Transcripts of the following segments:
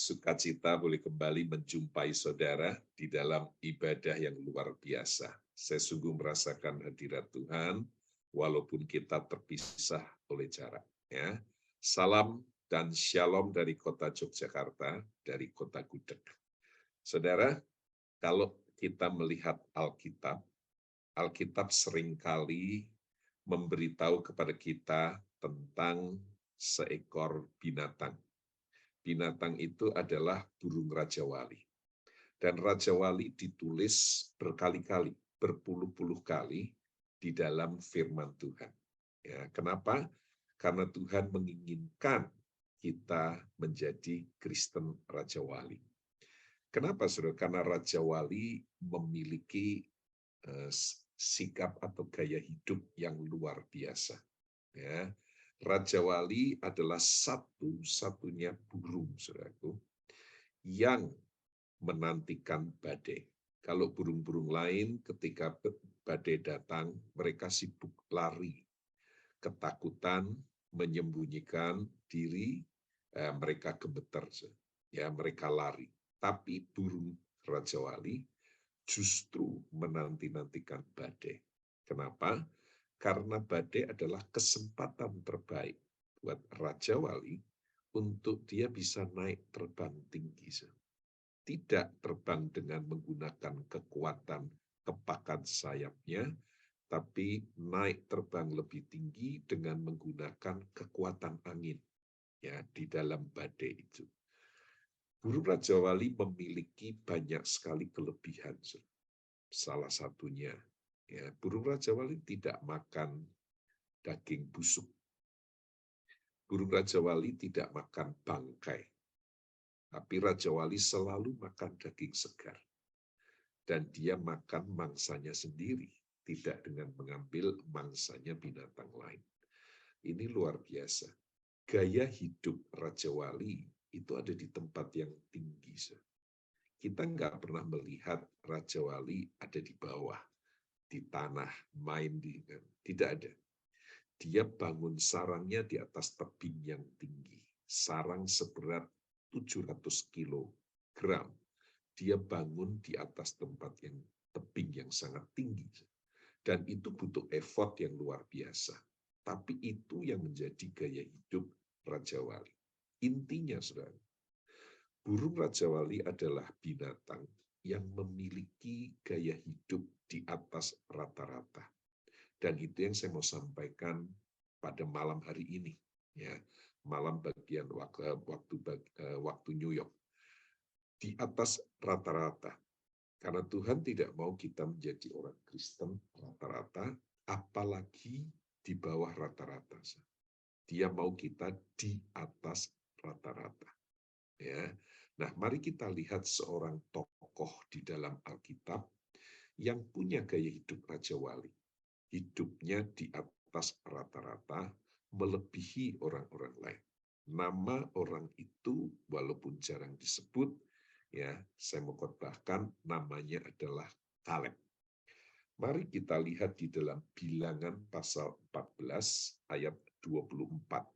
sukacita boleh kembali menjumpai saudara di dalam ibadah yang luar biasa. Saya sungguh merasakan hadirat Tuhan, walaupun kita terpisah oleh jarak. Ya. Salam dan shalom dari kota Yogyakarta, dari kota Gudeg. Saudara, kalau kita melihat Alkitab, Alkitab seringkali memberitahu kepada kita tentang seekor binatang. Binatang itu adalah burung Raja Wali. Dan Raja Wali ditulis berkali-kali, berpuluh-puluh kali di dalam firman Tuhan. Ya, kenapa? Karena Tuhan menginginkan kita menjadi Kristen Raja Wali. Kenapa, saudara? Karena Raja Wali memiliki sikap atau gaya hidup yang luar biasa. Ya. Raja Wali adalah satu-satunya burung, saudaraku, yang menantikan badai. Kalau burung-burung lain ketika badai datang, mereka sibuk lari, ketakutan, menyembunyikan diri, mereka gemeter, ya mereka lari. Tapi burung Raja Wali justru menanti-nantikan badai. Kenapa? Karena badai adalah kesempatan terbaik buat Raja Wali untuk dia bisa naik terbang tinggi. Tidak terbang dengan menggunakan kekuatan kepakan sayapnya, tapi naik terbang lebih tinggi dengan menggunakan kekuatan angin ya di dalam badai itu. Burung Raja Wali memiliki banyak sekali kelebihan. Salah satunya, ya, burung Raja Wali tidak makan daging busuk. Burung Raja Wali tidak makan bangkai. Tapi Raja Wali selalu makan daging segar. Dan dia makan mangsanya sendiri, tidak dengan mengambil mangsanya binatang lain. Ini luar biasa. Gaya hidup Raja Wali itu ada di tempat yang tinggi. Kita nggak pernah melihat Raja Wali ada di bawah, di tanah, main di, tidak ada. Dia bangun sarangnya di atas tebing yang tinggi. Sarang seberat 700 kilogram. Dia bangun di atas tempat yang tebing yang sangat tinggi. Dan itu butuh effort yang luar biasa. Tapi itu yang menjadi gaya hidup Raja Wali. Intinya, saudara, burung Raja Wali adalah binatang yang memiliki gaya hidup di atas rata-rata. Dan itu yang saya mau sampaikan pada malam hari ini, ya, malam bagian waktu New York, di atas rata-rata. Karena Tuhan tidak mau kita menjadi orang Kristen rata-rata, apalagi di bawah rata-rata. Dia mau kita di atas rata-rata. Ya, nah mari kita lihat seorang tokoh di dalam Alkitab yang punya gaya hidup Raja Wali. Hidupnya di atas rata-rata, melebihi orang-orang lain. Nama orang itu walaupun jarang disebut, ya saya mau khotbahkan, namanya adalah Kaleb. Mari kita lihat di dalam Bilangan pasal 14 ayat 24.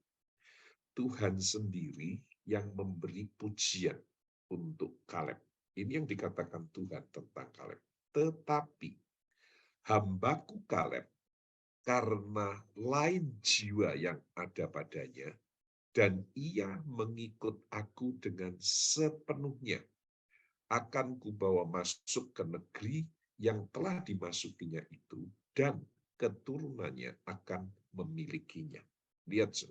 Tuhan sendiri yang memberi pujian untuk Kaleb. Ini yang dikatakan Tuhan tentang Kaleb. Tetapi hambaku Kaleb, karena lain jiwa yang ada padanya, dan ia mengikut aku dengan sepenuhnya, akan kubawa masuk ke negeri yang telah dimasukinya itu, dan keturunannya akan memilikinya. Lihat,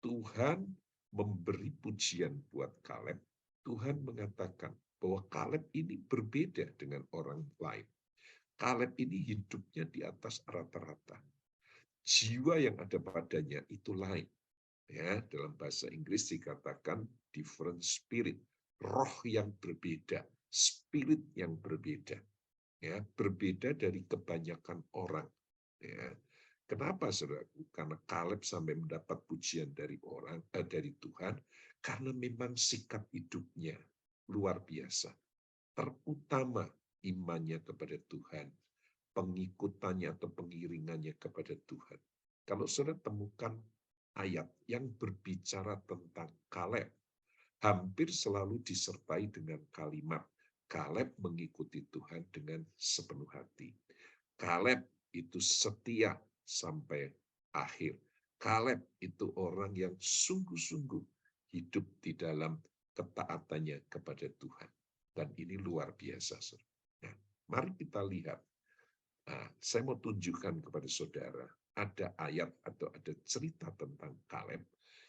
Tuhan memberi pujian buat Kaleb. Tuhan mengatakan bahwa Kaleb ini berbeda dengan orang lain. Kaleb ini hidupnya di atas rata-rata. Jiwa yang ada padanya itu lain. Ya, dalam bahasa Inggris dikatakan different spirit, roh yang berbeda, spirit yang berbeda. Ya, berbeda dari kebanyakan orang. Ya. Kenapa, saudaraku? Karena Kaleb sampai mendapat pujian dari dari Tuhan, karena memang sikap hidupnya luar biasa. Terutama imannya kepada Tuhan, pengikutannya atau pengiringannya kepada Tuhan. Kalau saudara temukan ayat yang berbicara tentang Kaleb, hampir selalu disertai dengan kalimat Kaleb mengikuti Tuhan dengan sepenuh hati. Kaleb itu setia sampai akhir. Kaleb itu orang yang sungguh-sungguh hidup di dalam ketaatannya kepada Tuhan. Dan ini luar biasa. Nah, mari kita lihat. Nah, saya mau tunjukkan kepada saudara, ada ayat atau ada cerita tentang Kaleb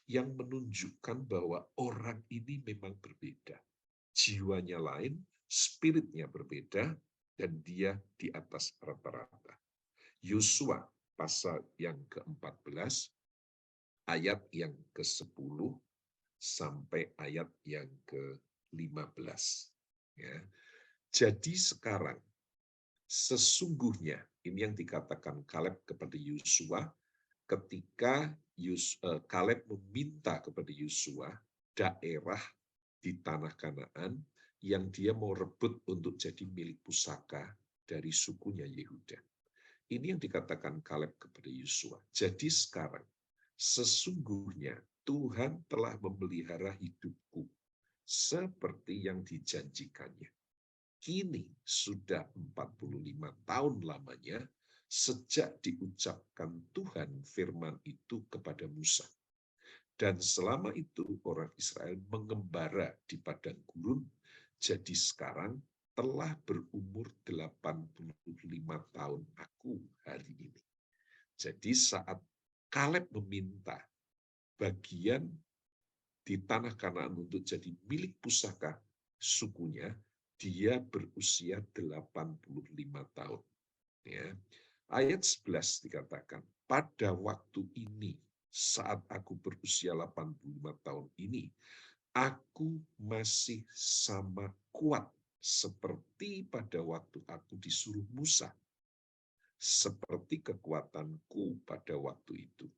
yang menunjukkan bahwa orang ini memang berbeda. Jiwanya lain, spiritnya berbeda, dan dia di atas rata-rata. Yosua pasal yang ke-14, ayat yang ke-10 sampai ayat yang ke-15. Ya. Jadi sekarang, sesungguhnya, ini yang dikatakan Kaleb kepada Yosua, ketika Kaleb meminta kepada Yosua daerah di tanah Kanaan yang dia mau rebut untuk jadi milik pusaka dari sukunya Yehuda. Ini yang dikatakan Kaleb kepada Yosua. Jadi sekarang, sesungguhnya Tuhan telah memelihara hidupku seperti yang dijanjikannya. Kini sudah 45 tahun lamanya sejak diucapkan Tuhan firman itu kepada Musa. Dan selama itu orang Israel mengembara di padang gurun, jadi sekarang telah berumur 85 tahun aku hari ini. Jadi saat Kaleb meminta bagian di tanah Kanaan untuk jadi milik pusaka sukunya, dia berusia 85 tahun. Ya. Ayat 11 dikatakan, pada waktu ini, saat aku berusia 85 tahun ini, aku masih sama kuat seperti pada waktu aku disuruh Musa, seperti kekuatanku pada waktu itu.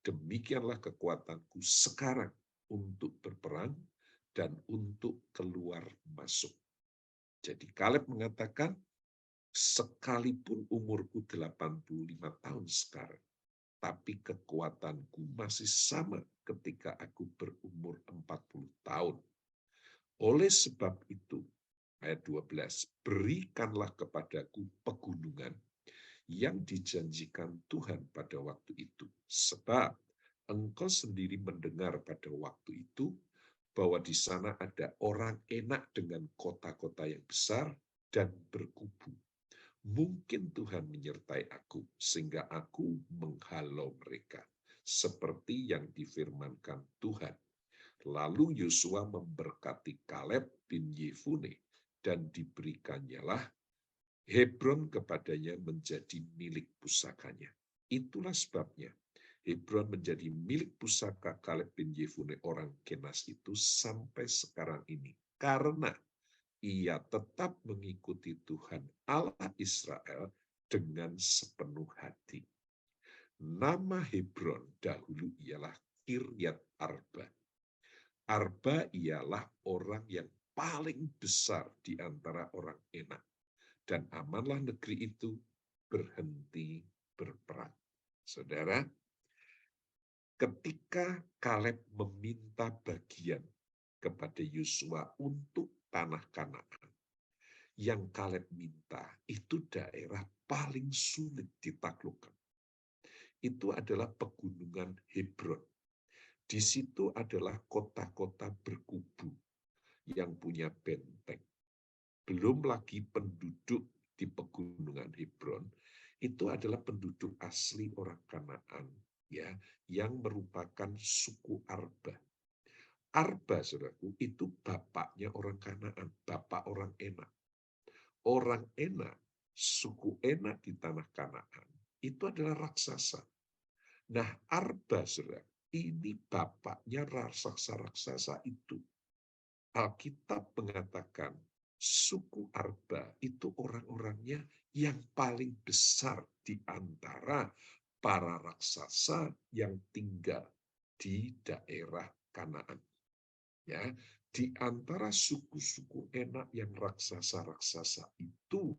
Demikianlah kekuatanku sekarang untuk berperang dan untuk keluar masuk. Jadi Kaleb mengatakan, sekalipun umurku 85 tahun sekarang, tapi kekuatanku masih sama ketika aku berumur 40 tahun. Oleh sebab itu, ayat 12, berikanlah kepadaku pegunungan yang dijanjikan Tuhan pada waktu itu. Sebab engkau sendiri mendengar pada waktu itu bahwa di sana ada orang enak dengan kota-kota yang besar dan berkubu. Mungkin Tuhan menyertai aku sehingga aku menghalau mereka seperti yang difirmankan Tuhan. Lalu Yosua memberkati Kaleb bin Yefune dan diberikannya Hebron kepadanya menjadi milik pusakanya. Itulah sebabnya Hebron menjadi milik pusaka Kaleb bin Yefune orang Kenas itu sampai sekarang ini. Karena ia tetap mengikuti Tuhan Allah Israel dengan sepenuh hati. Nama Hebron dahulu ialah Kiryat Arba. Arba ialah orang yang paling besar di antara orang Enak. Dan amanlah negeri itu berhenti berperang. Saudara, ketika Kaleb meminta bagian kepada Yosua untuk tanah Kanaan, yang Kaleb minta itu daerah paling sulit ditaklukkan. Itu adalah pegunungan Hebron. Di situ adalah kota-kota berkubu yang punya benteng. Belum lagi penduduk di pegunungan Hebron itu adalah penduduk asli orang Kanaan, ya, yang merupakan suku Arba. Arba, saudaraku, itu bapaknya orang Kanaan, bapak orang Enak. Orang Enak, suku Enak di tanah Kanaan, itu adalah raksasa. Nah, Arba, saudara, ini bapaknya raksasa-raksasa itu. Alkitab mengatakan, suku Arba itu orang-orangnya yang paling besar di antara para raksasa yang tinggal di daerah Kanaan. Ya, di antara suku-suku Enak yang raksasa-raksasa itu,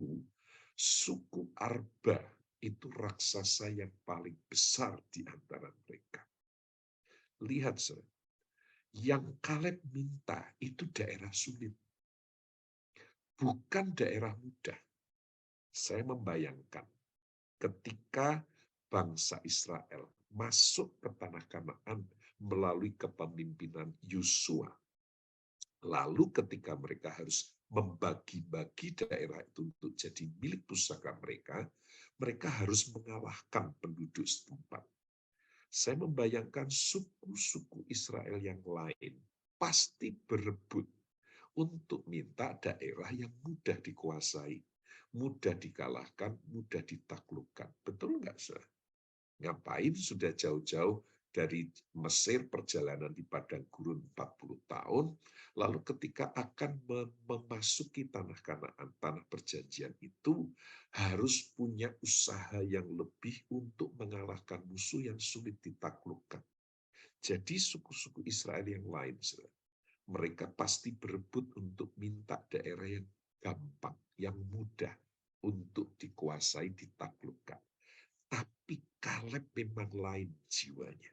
suku Arba itu raksasa yang paling besar di antara mereka. Lihat, saudara, Yang Kaleb minta itu daerah sulit, bukan daerah mudah. Saya membayangkan ketika bangsa Israel masuk ke tanah Kanaan melalui kepemimpinan Yosua. Lalu ketika mereka harus membagi-bagi daerah itu untuk jadi milik pusaka mereka, mereka harus mengalahkan penduduk setempat. Saya membayangkan suku-suku Israel yang lain pasti berebut untuk minta daerah yang mudah dikuasai, mudah dikalahkan, mudah ditaklukkan. Betul nggak, Saudara? Ngapain sudah jauh-jauh dari Mesir perjalanan di padang gurun 40 tahun, lalu ketika akan memasuki tanah Kanaan, tanah perjanjian itu harus punya usaha yang lebih untuk mengalahkan musuh yang sulit ditaklukkan. Jadi suku-suku Israel yang lain, mereka pasti berebut untuk minta daerah yang gampang, yang mudah untuk dikuasai, ditaklukkan. Tapi Kaleb memang lain jiwanya.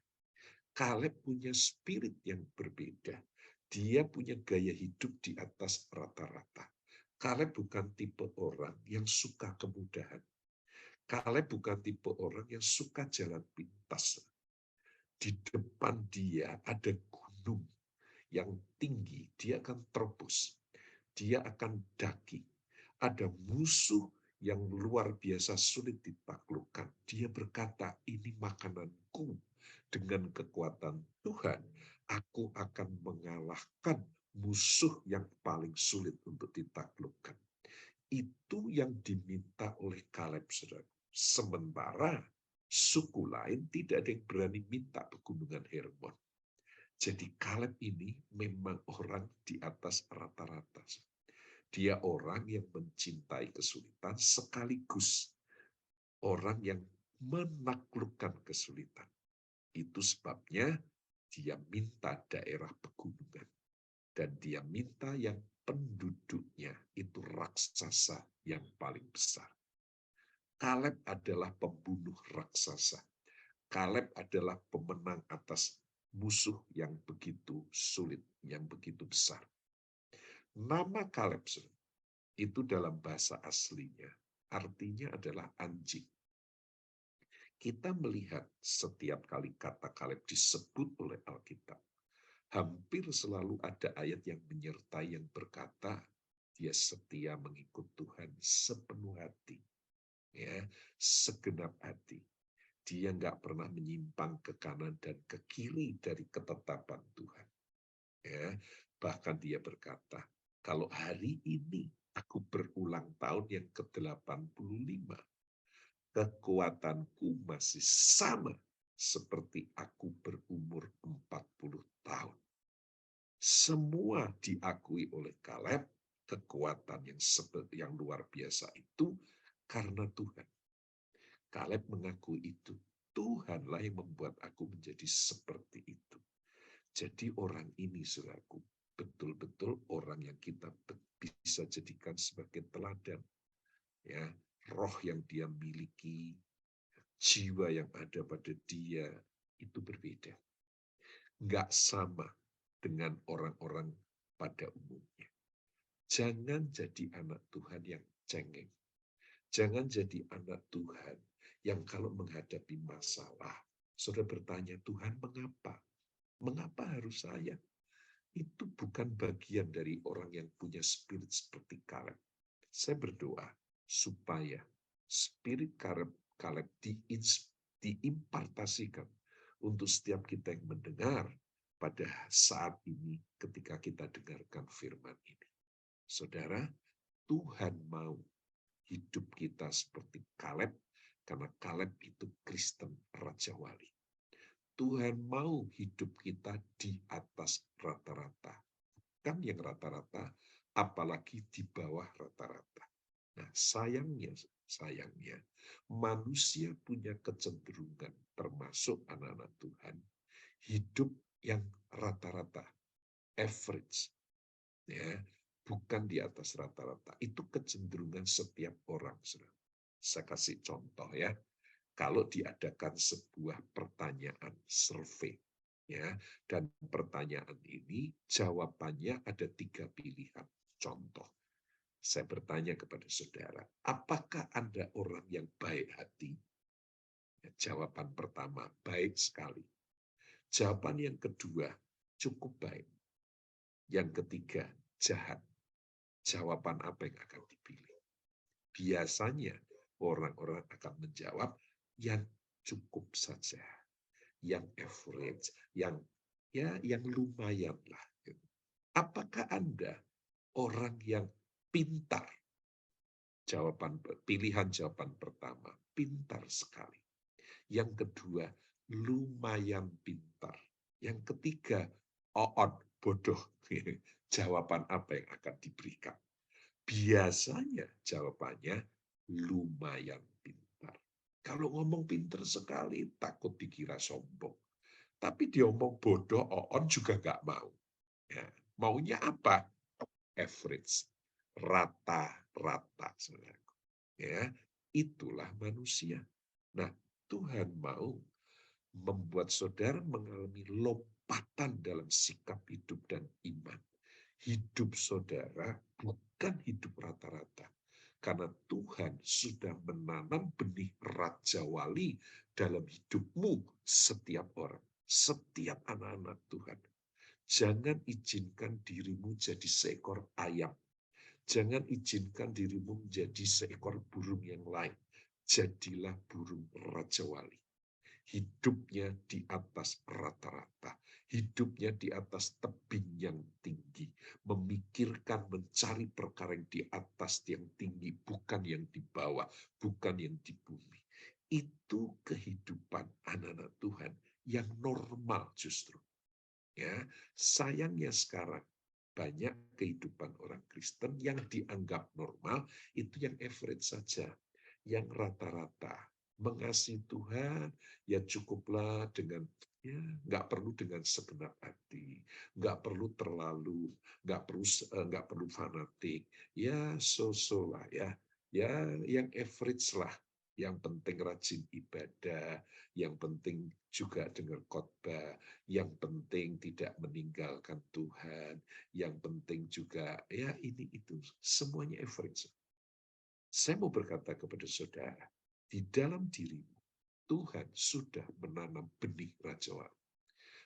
Kaleb punya spirit yang berbeda. Dia punya gaya hidup di atas rata-rata. Kaleb bukan tipe orang yang suka kemudahan. Kaleb bukan tipe orang yang suka jalan pintas. Di depan dia ada gunung yang tinggi, dia akan terobos. Dia akan daki. Ada musuh yang luar biasa sulit ditaklukkan. Dia berkata, ini makananku. Dengan kekuatan Tuhan, aku akan mengalahkan musuh yang paling sulit untuk ditaklukkan. Itu yang diminta oleh Kaleb, saudara. Sementara suku lain tidak ada yang berani minta pegunungan Hermon. Jadi Kaleb ini memang orang di atas rata-rata. Dia orang yang mencintai kesulitan sekaligus orang yang menaklukkan kesulitan. Itu sebabnya dia minta daerah pegunungan. Dan dia minta yang penduduknya itu raksasa yang paling besar. Kaleb adalah pembunuh raksasa. Kaleb adalah pemenang atas musuh yang begitu sulit, yang begitu besar. Nama Kaleb itu dalam bahasa aslinya artinya adalah anjing. Kita melihat setiap kali kata Kaleb disebut oleh Alkitab, hampir selalu ada ayat yang menyertai yang berkata, dia setia mengikut Tuhan sepenuh hati, ya, segenap hati. Dia nggak pernah menyimpang ke kanan dan ke kiri dari ketetapan Tuhan. Ya, bahkan dia berkata, kalau hari ini aku berulang tahun yang ke-85, kekuatanku masih sama seperti aku berumur 40 tahun. Semua diakui oleh Kaleb, kekuatan yang luar biasa itu karena Tuhan. Kaleb mengakui itu. Tuhanlah yang membuat aku menjadi seperti itu. Jadi orang ini, saudaraku, betul-betul orang yang kita bisa jadikan sebagai teladan. Ya, roh yang dia miliki, jiwa yang ada pada dia, itu berbeda. Nggak sama dengan orang-orang pada umumnya. Jangan jadi anak Tuhan yang cengeng. Jangan jadi anak Tuhan yang kalau menghadapi masalah, saudara bertanya, Tuhan mengapa? Mengapa harus saya? Itu bukan bagian dari orang yang punya spirit seperti Kaleb. Saya berdoa supaya spirit Kaleb diimpartasikan untuk setiap kita yang mendengar pada saat ini ketika kita dengarkan firman ini. Saudara, Tuhan mau hidup kita seperti Kaleb, karena Kaleb itu Kristen Raja Wali. Tuhan mau hidup kita di atas rata-rata. Bukan yang rata-rata, apalagi di bawah rata-rata. Nah, sayangnya, manusia punya kecenderungan, termasuk anak-anak Tuhan, hidup yang rata-rata, average, ya, bukan di atas rata-rata. Itu kecenderungan setiap orang. Saya kasih contoh ya. Kalau diadakan sebuah pertanyaan survei, Ya, dan pertanyaan ini jawabannya ada 3 pilihan. Contoh, saya bertanya kepada saudara, apakah Anda orang yang baik hati? Ya, jawaban pertama, baik sekali. Jawaban yang kedua, cukup baik. Yang ketiga, jahat. Jawaban apa yang akan dipilih? Biasanya orang-orang akan menjawab yang cukup saja, yang average, yang lumayan lah. Apakah Anda orang yang pintar? Pilihan jawaban pertama, pintar sekali. Yang kedua, lumayan pintar. Yang ketiga, bodoh. Jawaban apa yang akan diberikan? Biasanya jawabannya lumayan pintar. Kalau ngomong pintar sekali, takut dikira sombong. Tapi dia ngomong bodoh, juga nggak mau. Ya, maunya apa? Average, rata-rata. Ya, itulah manusia. Nah, Tuhan mau membuat saudara mengalami lompatan dalam sikap hidup dan iman. Hidup saudara bukan hidup rata-rata. Karena Tuhan sudah menanam benih Raja Wali dalam hidupmu setiap orang. Setiap anak-anak Tuhan. Jangan izinkan dirimu jadi seekor ayam. Jangan izinkan dirimu menjadi seekor burung yang lain. Jadilah burung Raja Wali. Hidupnya di atas rata-rata. Hidupnya di atas tebing yang tinggi. Memikirkan, mencari perkara yang di atas yang tinggi. Bukan yang di bawah. Bukan yang di bumi. Itu kehidupan anak-anak Tuhan yang normal justru. Ya, sayangnya sekarang banyak kehidupan orang Kristen yang dianggap normal itu yang average saja, yang rata-rata. Mengasihi Tuhan ya cukuplah dengan ya nggak perlu dengan segenap hati, nggak perlu terlalu, nggak perlu fanatik, ya so-so lah ya, yang average lah. Yang penting rajin ibadah, yang penting juga dengar khotbah, yang penting tidak meninggalkan Tuhan, yang penting juga ya ini itu semuanya average. Saya mau berkata kepada saudara, di dalam dirimu Tuhan sudah menanam benih Raja Wali.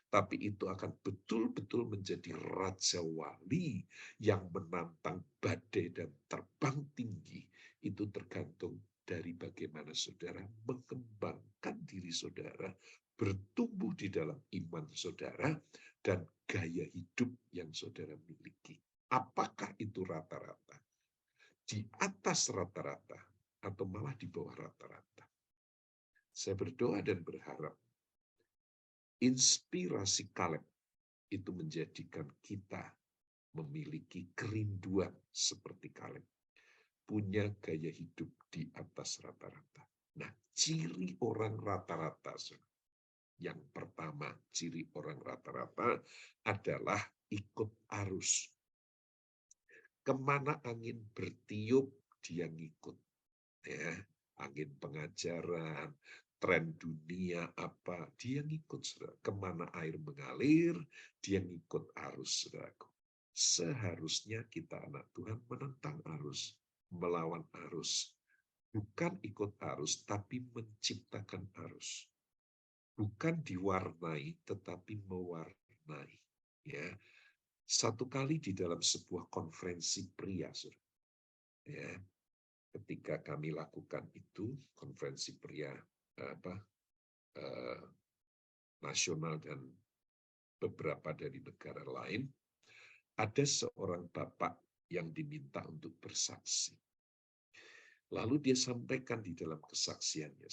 Tapi itu akan betul-betul menjadi Raja Wali yang menantang badai dan terbang tinggi. Itu tergantung dari bagaimana saudara mengembangkan diri saudara, bertumbuh di dalam iman saudara, dan gaya hidup yang saudara miliki. Apakah itu rata-rata? Di atas rata-rata atau malah di bawah rata-rata? Saya berdoa dan berharap inspirasi Kaleb itu menjadikan kita memiliki kerinduan seperti Kaleb. Punya gaya hidup di atas rata-rata. Nah, ciri orang rata-rata. Yang pertama, ciri orang rata-rata adalah ikut arus. Kemana angin bertiup, dia ngikut. Ya, angin pengajaran, tren dunia apa, dia ngikut. Saudara. Kemana air mengalir, dia ngikut arus. Saudaraku. Seharusnya kita anak Tuhan menentang arus, melawan arus. Bukan ikut arus, tapi menciptakan arus. Bukan diwarnai, tetapi mewarnai. Ya, satu kali di dalam sebuah konferensi pria, ya, ketika kami lakukan itu konferensi pria nasional dan beberapa dari negara lain, ada seorang bapak yang diminta untuk bersaksi. Lalu dia sampaikan di dalam kesaksiannya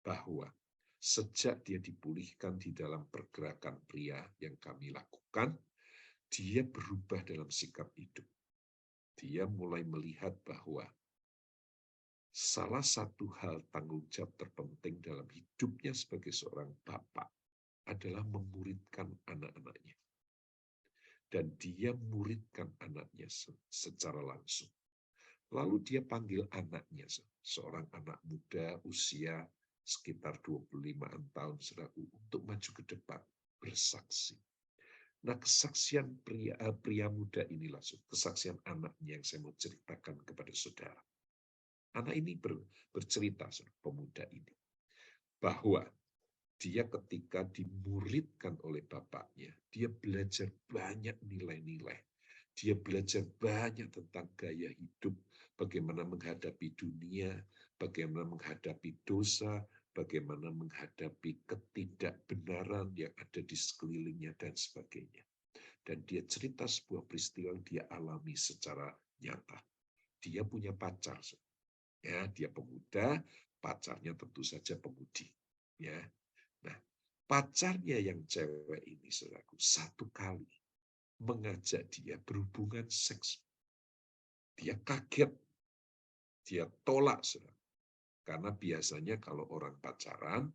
bahwa sejak dia dipulihkan di dalam pergerakan pria yang kami lakukan, dia berubah dalam sikap hidup. Dia mulai melihat bahwa salah satu hal tanggung jawab terpenting dalam hidupnya sebagai seorang bapak adalah memuridkan anak-anaknya. Dan dia muridkan anaknya secara langsung. Lalu dia panggil anaknya, seorang anak muda usia sekitar 25 tahun, untuk maju ke depan. bersaksi. Nah, kesaksian pria muda inilah kesaksian anaknya yang saya mau ceritakan kepada saudara. Anak ini bercerita, pemuda ini, bahwa dia ketika dimuridkan oleh bapaknya, dia belajar banyak nilai-nilai. Dia belajar banyak tentang gaya hidup, bagaimana menghadapi dunia, bagaimana menghadapi dosa, bagaimana menghadapi ketidakbenaran yang ada di sekelilingnya, dan sebagainya. Dan dia cerita sebuah peristiwa yang dia alami secara nyata. Dia punya pacar, ya, dia pemuda, pacarnya tentu saja pemudi, ya. Nah, pacarnya yang cewek ini, saudaraku, satu kali mengajak dia berhubungan seks. Dia kaget, dia tolak, saudara. Karena biasanya kalau orang pacaran,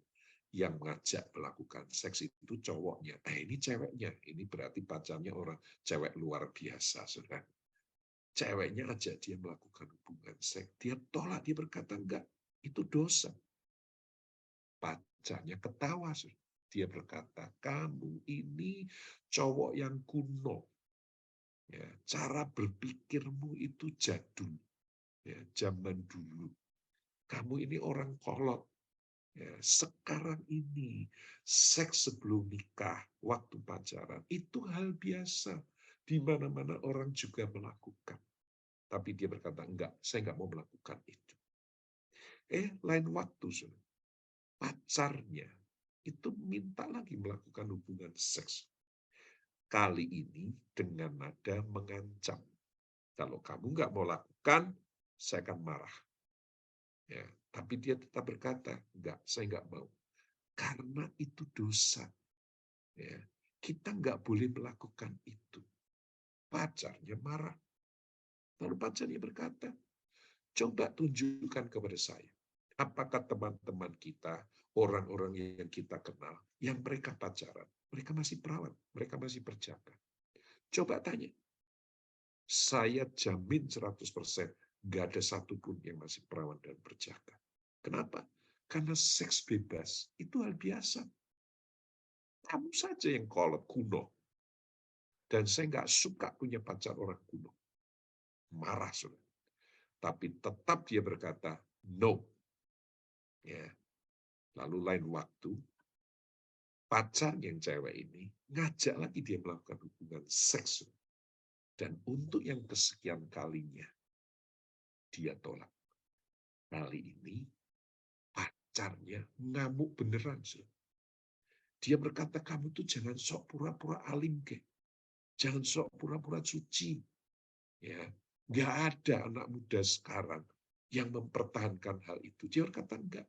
yang mengajak melakukan seks itu cowoknya. Ini ceweknya, ini berarti pacarnya orang cewek luar biasa, saudara. Ceweknya ajak dia melakukan hubungan seks, dia tolak, dia berkata, enggak, itu dosa. Pacarnya ketawa, saudara. Dia berkata, kamu ini cowok yang kuno. Ya, cara berpikirmu itu jadul. Ya, zaman dulu. Kamu ini orang kolot. Ya, sekarang ini, seks sebelum nikah, waktu pacaran, itu hal biasa. Di mana-mana orang juga melakukan. Tapi dia berkata, enggak, saya enggak mau melakukan itu. Lain waktu, saudara. Pacarnya itu minta lagi melakukan hubungan seks. Kali ini dengan nada mengancam. Kalau kamu nggak mau lakukan, saya akan marah. Ya, tapi dia tetap berkata, enggak, saya nggak mau. Karena itu dosa. Ya, kita nggak boleh melakukan itu. Pacarnya marah. Lalu pacarnya berkata, coba tunjukkan kepada saya. Apakah teman-teman kita, orang-orang yang kita kenal, yang mereka pacaran, mereka masih perawan, mereka masih berjaga. Coba tanya. Saya jamin 100%, nggak ada satupun yang masih perawan dan berjaga. Kenapa? Karena seks bebas itu hal biasa. Kamu saja yang kolot kuno. Dan saya nggak suka punya pacar orang kuno. Marah, saudara. Tapi tetap dia berkata, no. Ya. Lalu lain waktu, pacar yang cewek ini ngajak lagi dia melakukan hubungan seks. Dan untuk yang kesekian kalinya, dia tolak. Kali ini, pacarnya ngamuk beneran. Dia berkata, kamu tuh jangan sok pura-pura alim, ke. Jangan sok pura-pura suci. Ya, nggak ada anak muda sekarang yang mempertahankan hal itu. Dia berkata, enggak.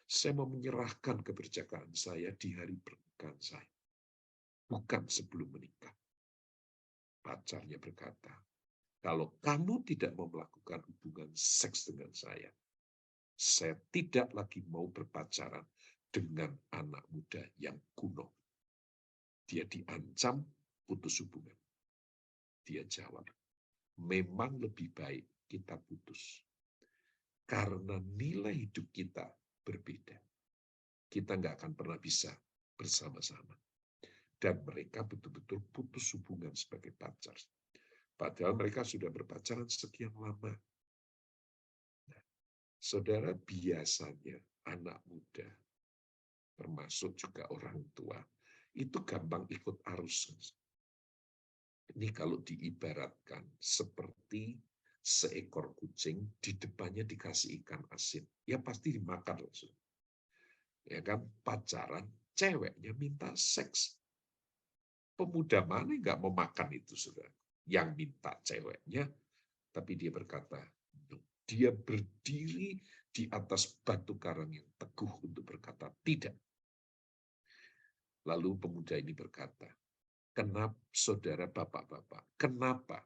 Saya mau menyerahkan keberjagaan saya di hari pernikahan saya. Bukan sebelum menikah. Pacarnya berkata, kalau kamu tidak mau melakukan hubungan seks dengan saya tidak lagi mau berpacaran dengan anak muda yang kuno. Dia diancam putus hubungan. Dia jawab, memang lebih baik kita putus. Karena nilai hidup kita berbeda. Kita nggak akan pernah bisa bersama-sama. Dan mereka betul-betul putus hubungan sebagai pacar. Padahal mereka sudah berpacaran sekian lama. Nah, saudara, biasanya anak muda, termasuk juga orang tua, itu gampang ikut arus. Ini kalau diibaratkan seperti seekor kucing, di depannya dikasih ikan asin. Ya pasti dimakan langsung. Ya kan, pacaran, ceweknya minta seks. Pemuda mana nggak mau makan itu, saudara? Yang minta ceweknya, tapi dia berkata, no. Dia berdiri di atas batu karang yang teguh untuk berkata tidak. Lalu pemuda ini berkata, kenapa saudara bapak-bapak, kenapa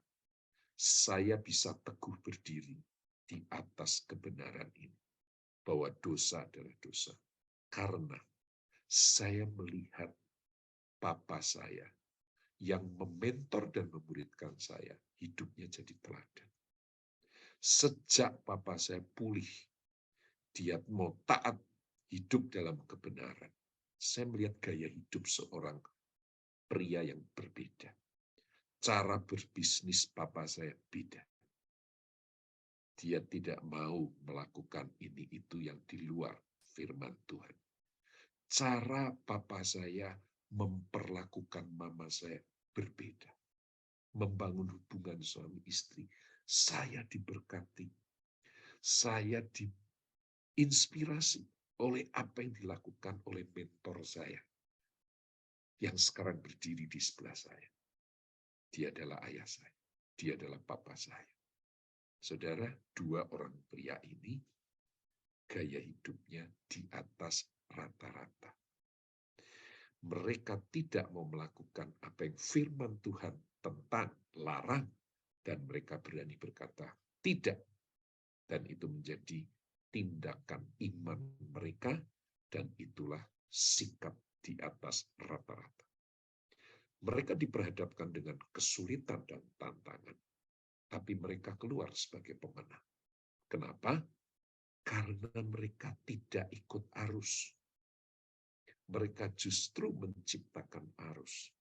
saya bisa teguh berdiri di atas kebenaran ini? Bahwa dosa adalah dosa. Karena saya melihat papa saya yang mementor dan memuridkan saya, hidupnya jadi teladan. Sejak papa saya pulih, dia mau taat hidup dalam kebenaran. saya melihat gaya hidup seorang pria yang berbeda. Cara berbisnis papa saya beda. Dia tidak mau melakukan ini itu yang di luar firman Tuhan. Cara papa saya memperlakukan mama saya berbeda. Membangun hubungan suami istri. Saya diberkati. Saya diinspirasi oleh apa yang dilakukan oleh mentor saya. Yang sekarang berdiri di sebelah saya. Dia adalah ayah saya. Dia adalah papa saya. Saudara, dua orang pria ini gaya hidupnya di atas rata-rata. Mereka tidak mau melakukan apa yang firman Tuhan tentang larang, dan mereka berani berkata tidak. Dan itu menjadi tindakan iman mereka, dan itulah sikap di atas rata-rata. Mereka diperhadapkan dengan kesulitan dan tantangan, tapi mereka keluar sebagai pemenang. Kenapa? Karena mereka tidak ikut arus. Mereka justru menciptakan arus.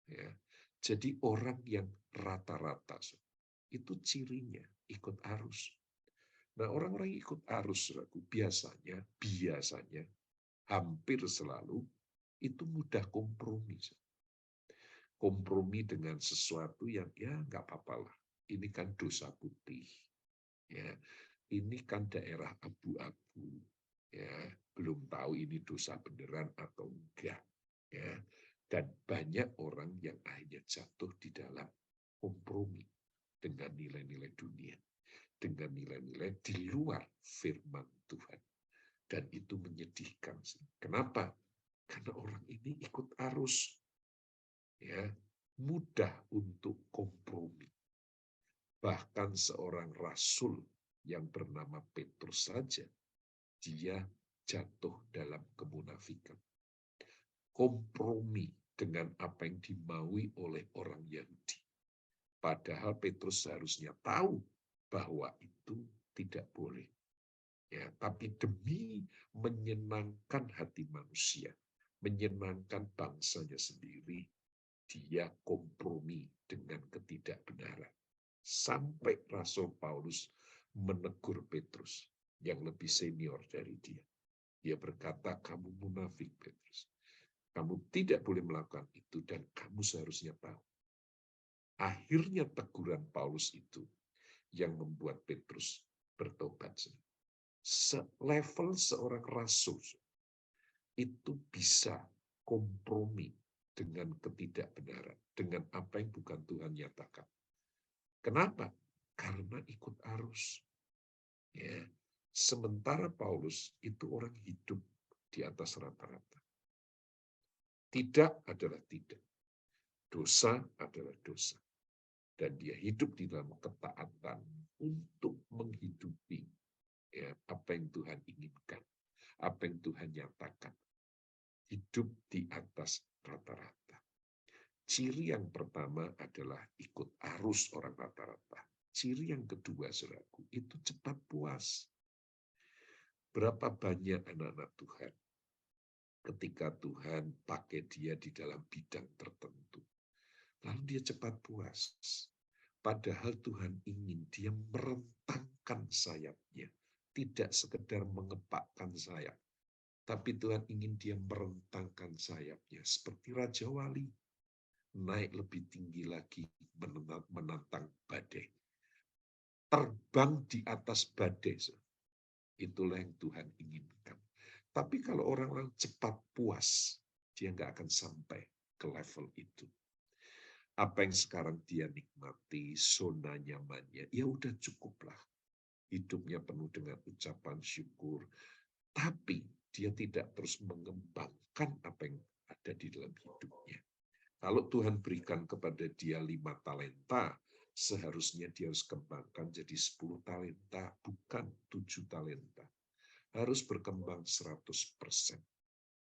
Ya. Jadi orang yang rata-rata itu cirinya ikut arus. Nah, orang-orang yang ikut arus biasanya hampir selalu itu mudah kompromi. Kompromi dengan sesuatu yang ya nggak apa-apa lah. Ini kan dosa putih. Ya, ini kan daerah abu-abu. Ya, belum tahu ini dosa beneran atau enggak. Ya, dan banyak orang yang akhirnya jatuh di dalam kompromi dengan nilai-nilai dunia, dengan nilai-nilai di luar firman Tuhan. Dan itu menyedihkan. Kenapa? Karena orang ini ikut arus. Ya, mudah untuk kompromi. Bahkan seorang rasul yang bernama Petrus saja, dia jatuh dalam kemunafikan. Kompromi dengan apa yang dimaui oleh orang Yahudi. Padahal Petrus seharusnya tahu bahwa itu tidak boleh. Ya, tapi demi menyenangkan hati manusia, menyenangkan bangsanya sendiri, dia kompromi dengan ketidakbenaran. Sampai Rasul Paulus menegur Petrus yang lebih senior dari dia. Dia berkata, kamu munafik Petrus. Kamu tidak boleh melakukan itu dan kamu seharusnya tahu. Akhirnya teguran Paulus itu yang membuat Petrus bertobat. Selevel seorang rasul itu bisa kompromi dengan ketidakbenaran, dengan apa yang bukan Tuhan nyatakan. Kenapa? Karena ikut arus. Ya. Sementara Paulus itu orang hidup di atas rata-rata. Tidak adalah tidak. Dosa adalah dosa. Dan dia hidup di dalam ketaatan untuk menghidupi ya, apa yang Tuhan inginkan. Apa yang Tuhan nyatakan. Hidup di atas rata-rata. Ciri yang pertama adalah ikut arus orang rata-rata. Ciri yang kedua, saudaraku, itu cepat puas. Berapa banyak anak-anak Tuhan ketika Tuhan pakai dia di dalam bidang tertentu, lalu dia cepat puas. Padahal Tuhan ingin dia merentangkan sayapnya, tidak sekedar mengepakkan sayap, tapi Tuhan ingin dia merentangkan sayapnya seperti Raja Wali, naik lebih tinggi lagi menantang badai. Terbang di atas badai, itulah yang Tuhan inginkan. Tapi kalau orang-orang cepat puas, dia nggak akan sampai ke level itu. Apa yang sekarang dia nikmati, zona nyamannya, ya udah cukuplah. Hidupnya penuh dengan ucapan syukur. Tapi dia tidak terus mengembangkan apa yang ada di dalam hidupnya. Kalau Tuhan berikan kepada dia 5 talenta, seharusnya dia harus kembangkan jadi 10 talenta, bukan 7 talenta. Harus berkembang 100%.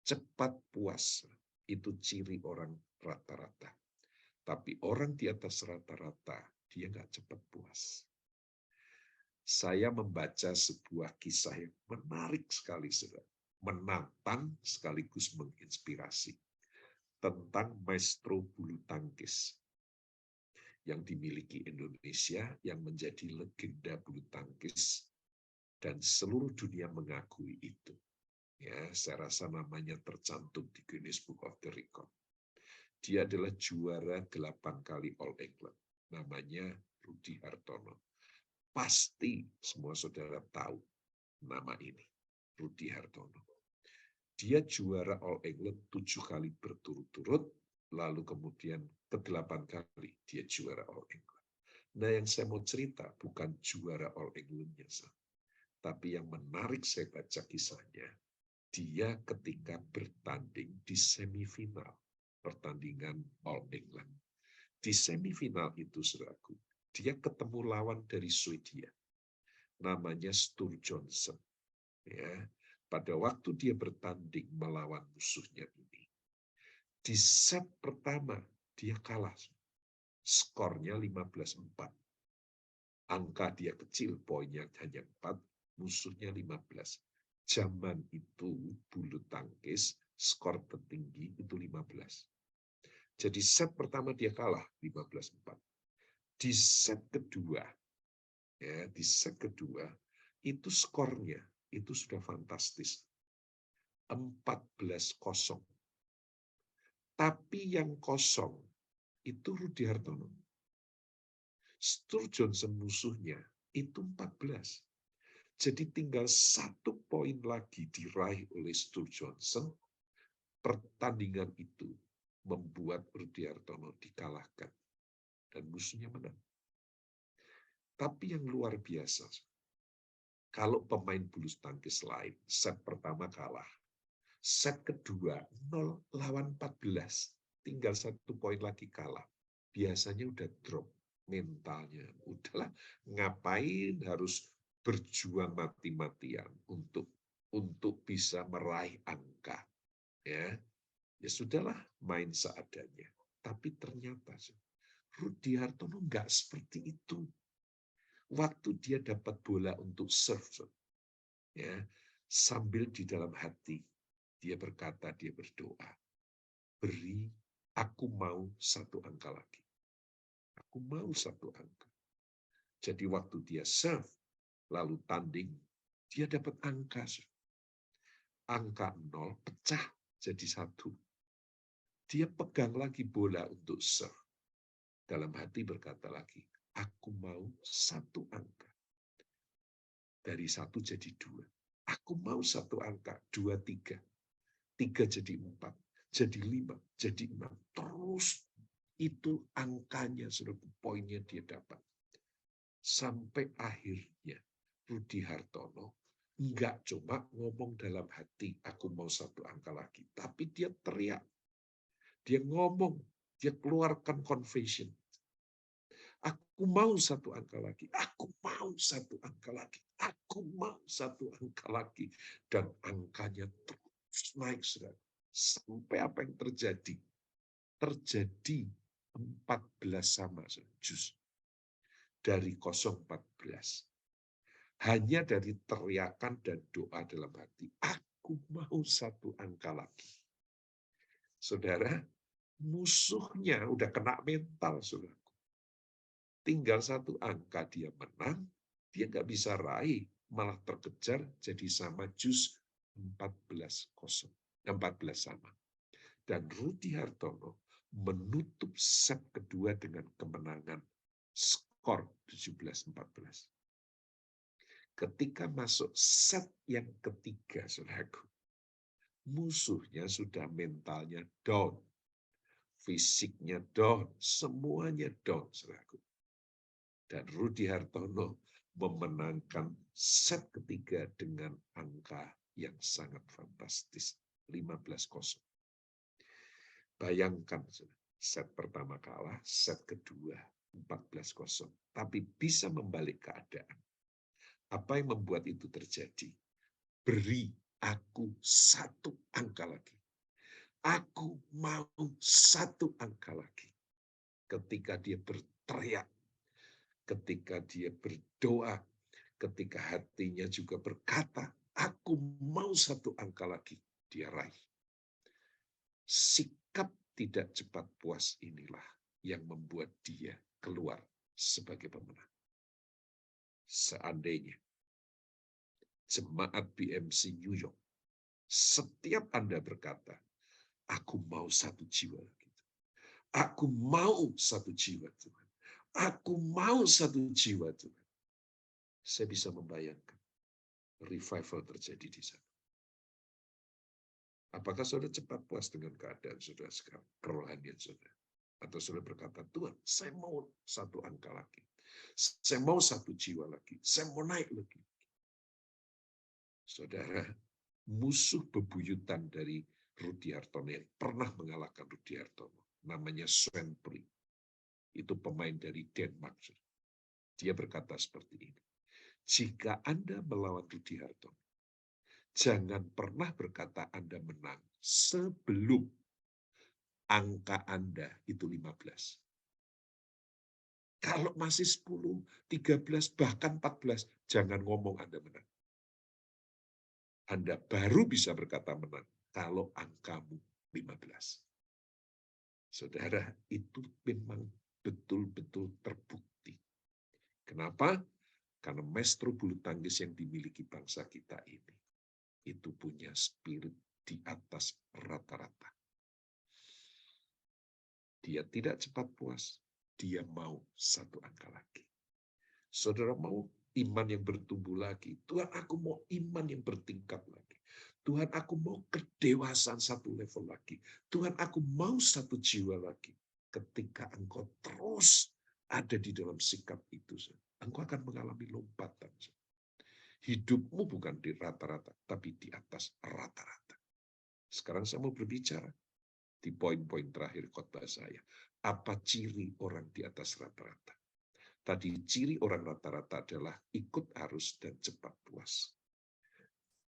Cepat puas, itu ciri orang rata-rata. Tapi orang di atas rata-rata, dia nggak cepat puas. Saya membaca sebuah kisah yang menarik sekali, saudara. menantang sekaligus menginspirasi tentang maestro bulu tangkis yang dimiliki Indonesia yang menjadi legenda bulu tangkis dan seluruh dunia mengakui itu. Ya, saya rasa namanya tercantum di Guinness Book of the Record. Dia adalah juara 8 kali All England. Namanya Rudy Hartono. Pasti semua saudara tahu nama ini, Rudy Hartono. Dia juara All England 7 kali berturut-turut, lalu kemudian ke-8 kali dia juara All England. Nah, yang saya mau cerita bukan juara All England-nya, tapi yang menarik saya baca kisahnya, dia ketika bertanding di semifinal pertandingan All England. Di semifinal itu, saudaraku, dia ketemu lawan dari Swedia, namanya Sture Johnson. Ya, pada waktu dia bertanding melawan musuhnya ini, di set pertama dia kalah. Skornya 15-4. Angka dia kecil, poinnya hanya 4, musuhnya 15. Zaman itu bulu tangkis skor tertinggi itu 15. Jadi set pertama dia kalah 15-4. Di set kedua, ya, di set kedua itu skornya itu sudah fantastis. 14-0. Tapi yang kosong itu Rudy Hartono. Sture Johnson musuhnya itu 14. Jadi tinggal 1 poin lagi diraih oleh Sture Johnson. Pertandingan itu membuat Rudy Hartono dikalahkan dan musuhnya menang. Tapi yang luar biasa, kalau pemain bulu tangkis lain, set pertama kalah, set kedua 0-14, tinggal 1 poin lagi kalah. Biasanya udah drop mentalnya, udahlah ngapain harus berjuang mati-matian untuk bisa meraih angka, ya sudahlah main seadanya. Tapi ternyata Rudy Hartono nggak seperti itu. Waktu dia dapat bola untuk serve, ya sambil di dalam hati dia berkata, dia berdoa, beri, aku mau 1 angka lagi. Aku mau 1 angka. Jadi waktu dia serve, lalu tanding, dia dapat angka. Angka 0 pecah jadi 1. Dia pegang lagi bola untuk serve. Dalam hati berkata lagi, aku mau 1 angka. Dari 1 jadi 2. Aku mau 1 angka, 2, 3. 3 jadi 4, jadi 5, jadi 6. Terus itu angkanya, saudara, poinnya dia dapat. Sampai akhirnya Rudy Hartono enggak cuma ngomong dalam hati, aku mau 1 angka lagi. Tapi dia teriak. Dia ngomong, dia keluarkan confession. Aku mau 1 angka lagi. Aku mau 1 angka lagi. Aku mau 1 angka lagi. Dan angkanya terus naik, saudara. Sampai apa yang terjadi? Terjadi 14-sama, just dari 0-14. Hanya dari teriakan dan doa dalam hati. Aku mau 1 angka lagi. Saudara, musuhnya udah kena mental, saudara. Tinggal 1 angka dia menang, dia nggak bisa raih, malah terkejar jadi sama jus 14-0, 14-sama. Dan Rudy Hartono menutup set kedua dengan kemenangan skor 17-14. Ketika masuk set yang ketiga, saudaraku, musuhnya sudah mentalnya down, fisiknya down, semuanya down, saudaraku. Dan Rudy Hartono memenangkan set ketiga dengan angka yang sangat fantastis, 15-0. Bayangkan, set pertama kalah, set kedua 14-0. Tapi bisa membalik keadaan. Apa yang membuat itu terjadi? Beri aku 1 angka lagi. Aku mau 1 angka lagi. Ketika dia berteriak, ketika dia berdoa, ketika hatinya juga berkata, Aku mau satu angka lagi, dia raih. Sikap tidak cepat puas inilah yang membuat dia keluar sebagai pemenang. Seandainya jemaat BMC New York, setiap Anda berkata, aku mau satu jiwa lagi. Aku mau satu jiwa Tuhan. Aku mau satu jiwa Tuhan. Saya bisa membayangkan revival terjadi di sana. Apakah saudara cepat puas dengan keadaan saudara sekarang, kerohanian saudara? Atau saudara berkata, Tuhan, saya mau satu angka lagi. Saya mau satu jiwa lagi. Saya mau naik lagi. Saudara, musuh bebuyutan dari Rudi Hartono yang pernah mengalahkan Rudi Hartono, namanya Sven Pri. Itu pemain dari Denmark. Dia berkata seperti ini. Jika Anda melawan Rudi Hartono, jangan pernah berkata Anda menang sebelum angka Anda itu 15. Kalau masih 10, 13, bahkan 14, jangan ngomong Anda menang. Anda baru bisa berkata menang kalau angkamu 15. Saudara, itu memang betul-betul terbukti. Kenapa? Karena maestro bulu tangkis yang dimiliki bangsa kita ini, itu punya spirit di atas rata-rata. Dia tidak cepat puas, dia mau satu angka lagi. Saudara mau iman yang bertumbuh lagi. Tuhan, aku mau iman yang bertingkat lagi. Tuhan, aku mau kedewasaan satu level lagi. Tuhan, aku mau satu jiwa lagi. Ketika engkau terus ada di dalam sikap itu, engkau akan mengalami lompatan. Hidupmu bukan di rata-rata, tapi di atas rata-rata. Sekarang saya mau berbicara di poin-poin terakhir khotbah saya. Apa ciri orang di atas rata-rata? Tadi ciri orang rata-rata adalah ikut arus dan cepat puas.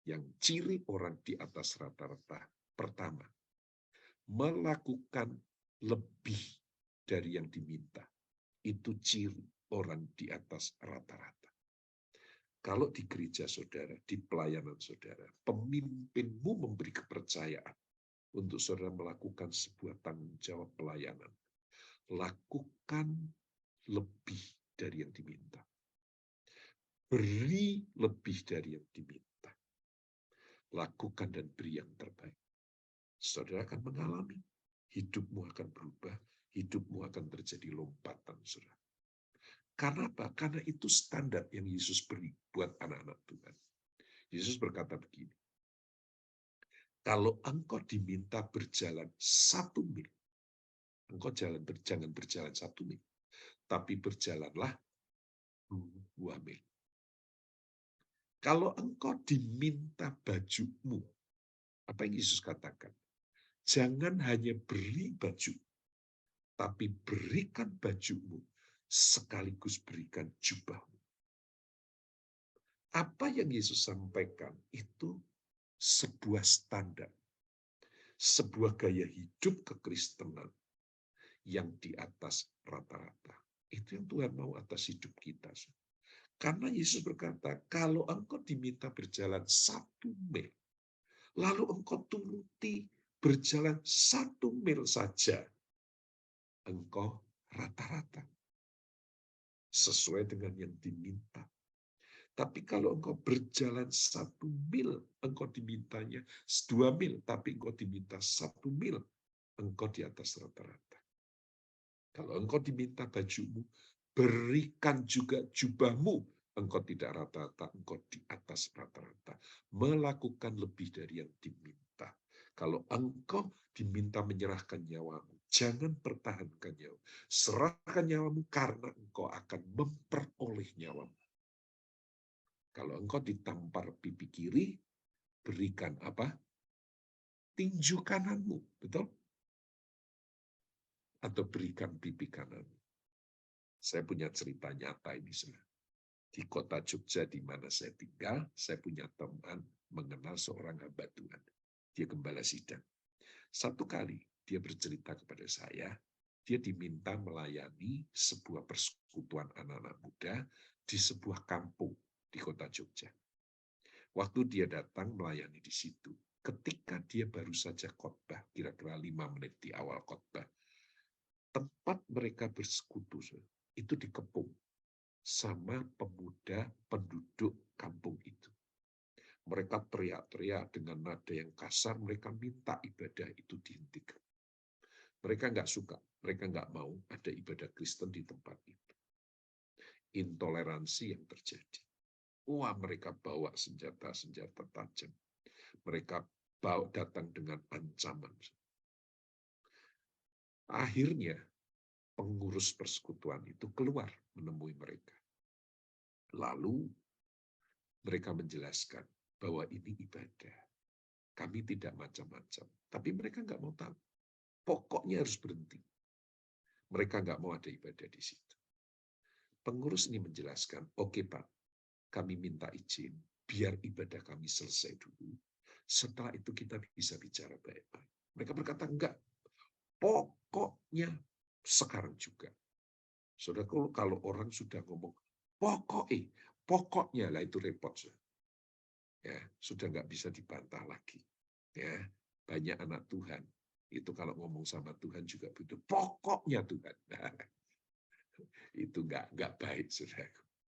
Yang ciri orang di atas rata-rata, pertama, melakukan lebih dari yang diminta. Itu ciri orang di atas rata-rata. Kalau di gereja saudara, di pelayanan saudara, pemimpinmu memberi kepercayaan untuk saudara melakukan sebuah tanggung jawab pelayanan. Lakukan lebih dari yang diminta. Beri lebih dari yang diminta. Lakukan dan beri yang terbaik. Saudara akan mengalami, hidupmu akan berubah, hidupmu akan terjadi lompatan, saudara. Karena apa? Karena itu standar yang Yesus beri buat anak-anak Tuhan. Yesus berkata begini, kalau engkau diminta berjalan 1 mil, engkau jangan berjalan 1 mil, tapi berjalanlah 2 mil. Kalau engkau diminta bajumu, apa yang Yesus katakan? Jangan hanya beri baju, tapi berikan bajumu, sekaligus berikan jubahmu. Apa yang Yesus sampaikan itu sebuah standar, sebuah gaya hidup kekristenan yang di atas rata-rata. Itu yang Tuhan mau atas hidup kita. Karena Yesus berkata, kalau engkau diminta berjalan 1 mil, lalu engkau turuti berjalan 1 mil saja, engkau rata-rata sesuai dengan yang diminta. Tapi kalau engkau berjalan 1 mil, engkau dimintanya 2 mil, tapi engkau diminta 1 mil, engkau di atas rata-rata. Kalau engkau diminta bajumu, berikan juga jubahmu, engkau tidak rata-rata, engkau di atas rata-rata. Melakukan lebih dari yang diminta. Kalau engkau diminta menyerahkan nyawamu, jangan pertahankan nyawamu. Serahkan nyawamu karena engkau akan memperoleh nyawamu. Kalau engkau ditampar pipi kiri, berikan apa? Tinju kananmu, betul? Atau berikan pipi kananmu. Saya punya cerita nyata ini, saudara. Di kota Jogja di mana saya tinggal, saya punya teman mengenal seorang hamba Tuhan. Dia gembala sidang. Satu kali dia bercerita kepada saya, dia diminta melayani sebuah persekutuan anak-anak muda di sebuah kampung di kota Jogja. Waktu dia datang melayani di situ, ketika dia baru saja khotbah, kira-kira 5 menit di awal khotbah, tempat mereka bersekutu itu dikepung sama pemuda penduduk kampung itu. Mereka teriak-teriak dengan nada yang kasar, mereka minta ibadah itu dihentikan. Mereka nggak suka, mereka nggak mau ada ibadah Kristen di tempat itu. Intoleransi yang terjadi. Wah, mereka bawa senjata-senjata tajam. Mereka datang dengan ancaman. Akhirnya, pengurus persekutuan itu keluar menemui mereka. Lalu, mereka menjelaskan bahwa ini ibadah. Kami tidak macam-macam. Tapi mereka nggak mau tahu. Pokoknya harus berhenti. Mereka nggak mau ada ibadah di situ. Pengurus ini menjelaskan, oke Pak, kami minta izin, biar ibadah kami selesai dulu. Setelah itu kita bisa bicara baik-baik. Mereka berkata, enggak, pokoknya sekarang juga. Saudara, kalau orang sudah ngomong, pokoknya lah itu repot. Ya, sudah nggak bisa dibantah lagi. Ya, banyak anak Tuhan itu kalau ngomong sama Tuhan juga begitu. Pokoknya Tuhan. Nah, itu nggak baik, saudara.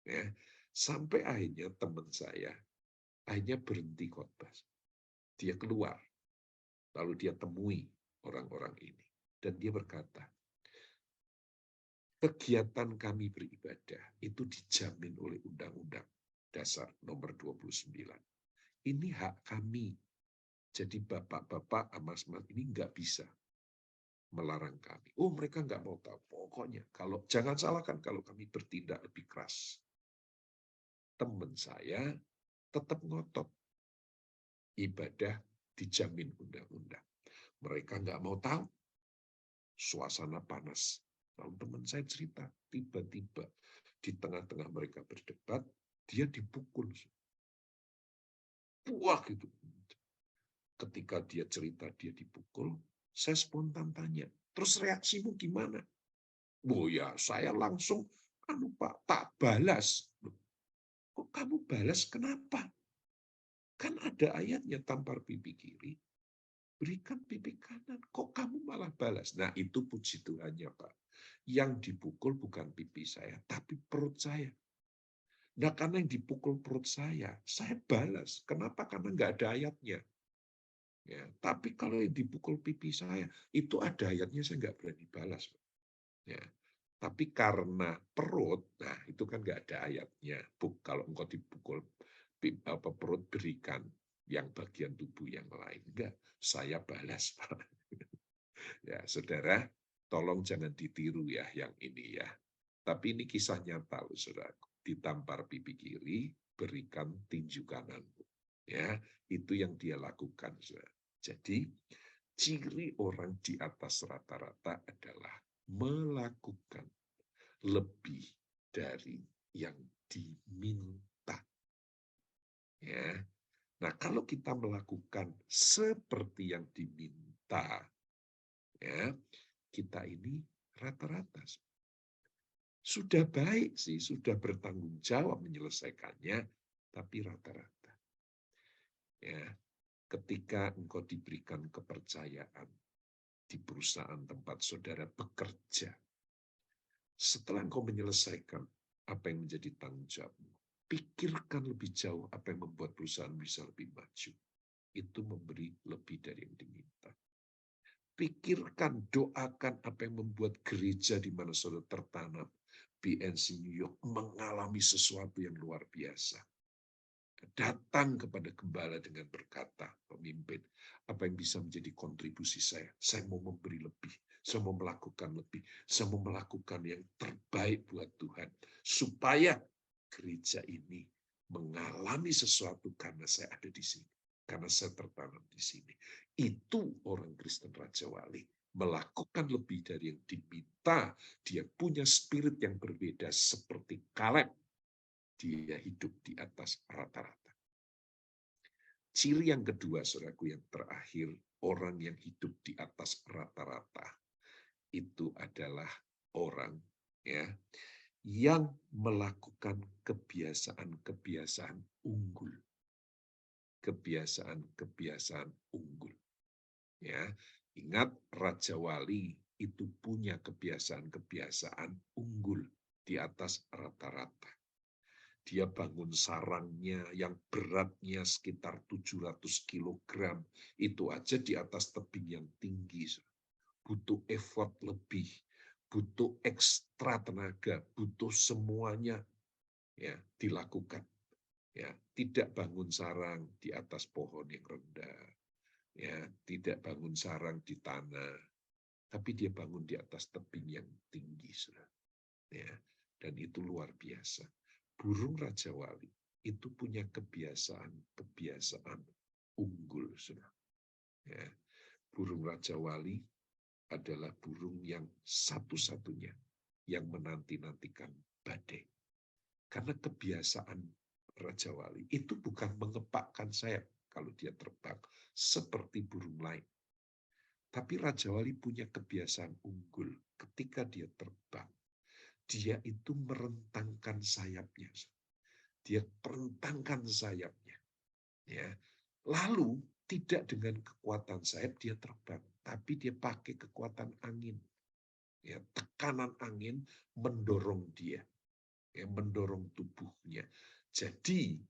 Ya, sampai akhirnya teman saya akhirnya berhenti khotbah. Dia keluar, lalu dia temui orang-orang ini, dan dia berkata, kegiatan kami beribadah itu dijamin oleh Undang-Undang Dasar Nomor 29. Ini hak kami. Jadi bapak-bapak, mas-mas ini nggak bisa melarang kami. Oh, mereka nggak mau tahu. Pokoknya, kalau jangan salahkan kalau kami bertindak lebih keras. Teman saya tetap ngotot. Ibadah dijamin undang-undang. Mereka nggak mau tahu. Suasana panas. Lalu teman saya cerita, tiba-tiba di tengah-tengah mereka berdebat, dia dipukul. Wah, gitu. Ketika dia cerita dia dipukul, saya spontan tanya, terus reaksimu gimana? Oh ya, saya langsung, Pak, tak balas. Kok kamu balas? Kenapa? Kan ada ayatnya, tampar pipi kiri, berikan pipi kanan. Kok kamu malah balas? Nah, itu puji Tuhannya, Pak. Yang dipukul bukan pipi saya, tapi perut saya. Nah, karena yang dipukul perut saya balas. Kenapa? Karena nggak ada ayatnya. Ya, tapi kalau yang dipukul pipi saya, itu ada ayatnya, saya nggak berani balas. Ya. Tapi karena perut, nah itu kan nggak ada ayatnya. Kalau engkau dipukul perut, berikan yang bagian tubuh yang lain. Enggak, saya balas, Pak. Ya, saudara, tolong jangan ditiru ya yang ini ya. Tapi ini kisah nyata, saudara. Ditampar pipi kiri, berikan tinju kananmu. Ya, itu yang dia lakukan, saudara. Jadi, ciri orang di atas rata-rata adalah melakukan lebih dari yang diminta. Ya. Nah, kalau kita melakukan seperti yang diminta, ya, kita ini rata-rata sudah baik sih, sudah bertanggung jawab menyelesaikannya, tapi rata-rata. Ya, ketika engkau diberikan kepercayaan di perusahaan tempat saudara bekerja, setelah engkau menyelesaikan apa yang menjadi tanggung jawabmu, pikirkan lebih jauh apa yang membuat perusahaan bisa lebih maju. Itu memberi lebih dari yang diminta. Pikirkan, doakan apa yang membuat gereja di mana saudara tertanam, BNC New York, mengalami sesuatu yang luar biasa. Datang kepada gembala dengan berkata, pemimpin, apa yang bisa menjadi kontribusi saya? Saya mau memberi lebih, saya mau melakukan lebih, saya mau melakukan yang terbaik buat Tuhan, supaya gereja ini mengalami sesuatu karena saya ada di sini, karena saya tertanam di sini. Itu orang Kristen Raja Wali, melakukan lebih dari yang diminta. Dia punya spirit yang berbeda seperti Kaleb. Dia hidup di atas rata-rata. Ciri yang kedua, saudaraku, yang terakhir, orang yang hidup di atas rata-rata itu adalah orang ya yang melakukan kebiasaan-kebiasaan unggul. kebiasaan-kebiasaan unggul. Ya, ingat Raja Wali itu punya kebiasaan-kebiasaan unggul di atas rata-rata. Dia bangun sarangnya yang beratnya sekitar 700 kg. Itu aja di atas tebing yang tinggi. Butuh effort lebih, butuh ekstra tenaga, butuh semuanya ya dilakukan. Ya, tidak bangun sarang di atas pohon yang rendah. Ya, tidak bangun sarang di tanah, tapi dia bangun di atas tebing yang tinggi, saudara. Ya, dan itu luar biasa. Burung Raja Wali itu punya kebiasaan unggul, saudara. Ya, burung Raja Wali adalah burung yang satu-satunya yang menanti-nantikan badai. Karena kebiasaan Raja Wali itu bukan mengepakkan sayap kalau dia terbang seperti burung lain. Tapi Raja Wali punya kebiasaan unggul. Ketika dia terbang, dia itu merentangkan sayapnya. Dia perentangkan sayapnya. Ya. Lalu tidak dengan kekuatan sayap dia terbang, tapi dia pakai kekuatan angin. Ya, tekanan angin mendorong dia, ya, mendorong tubuhnya. Jadi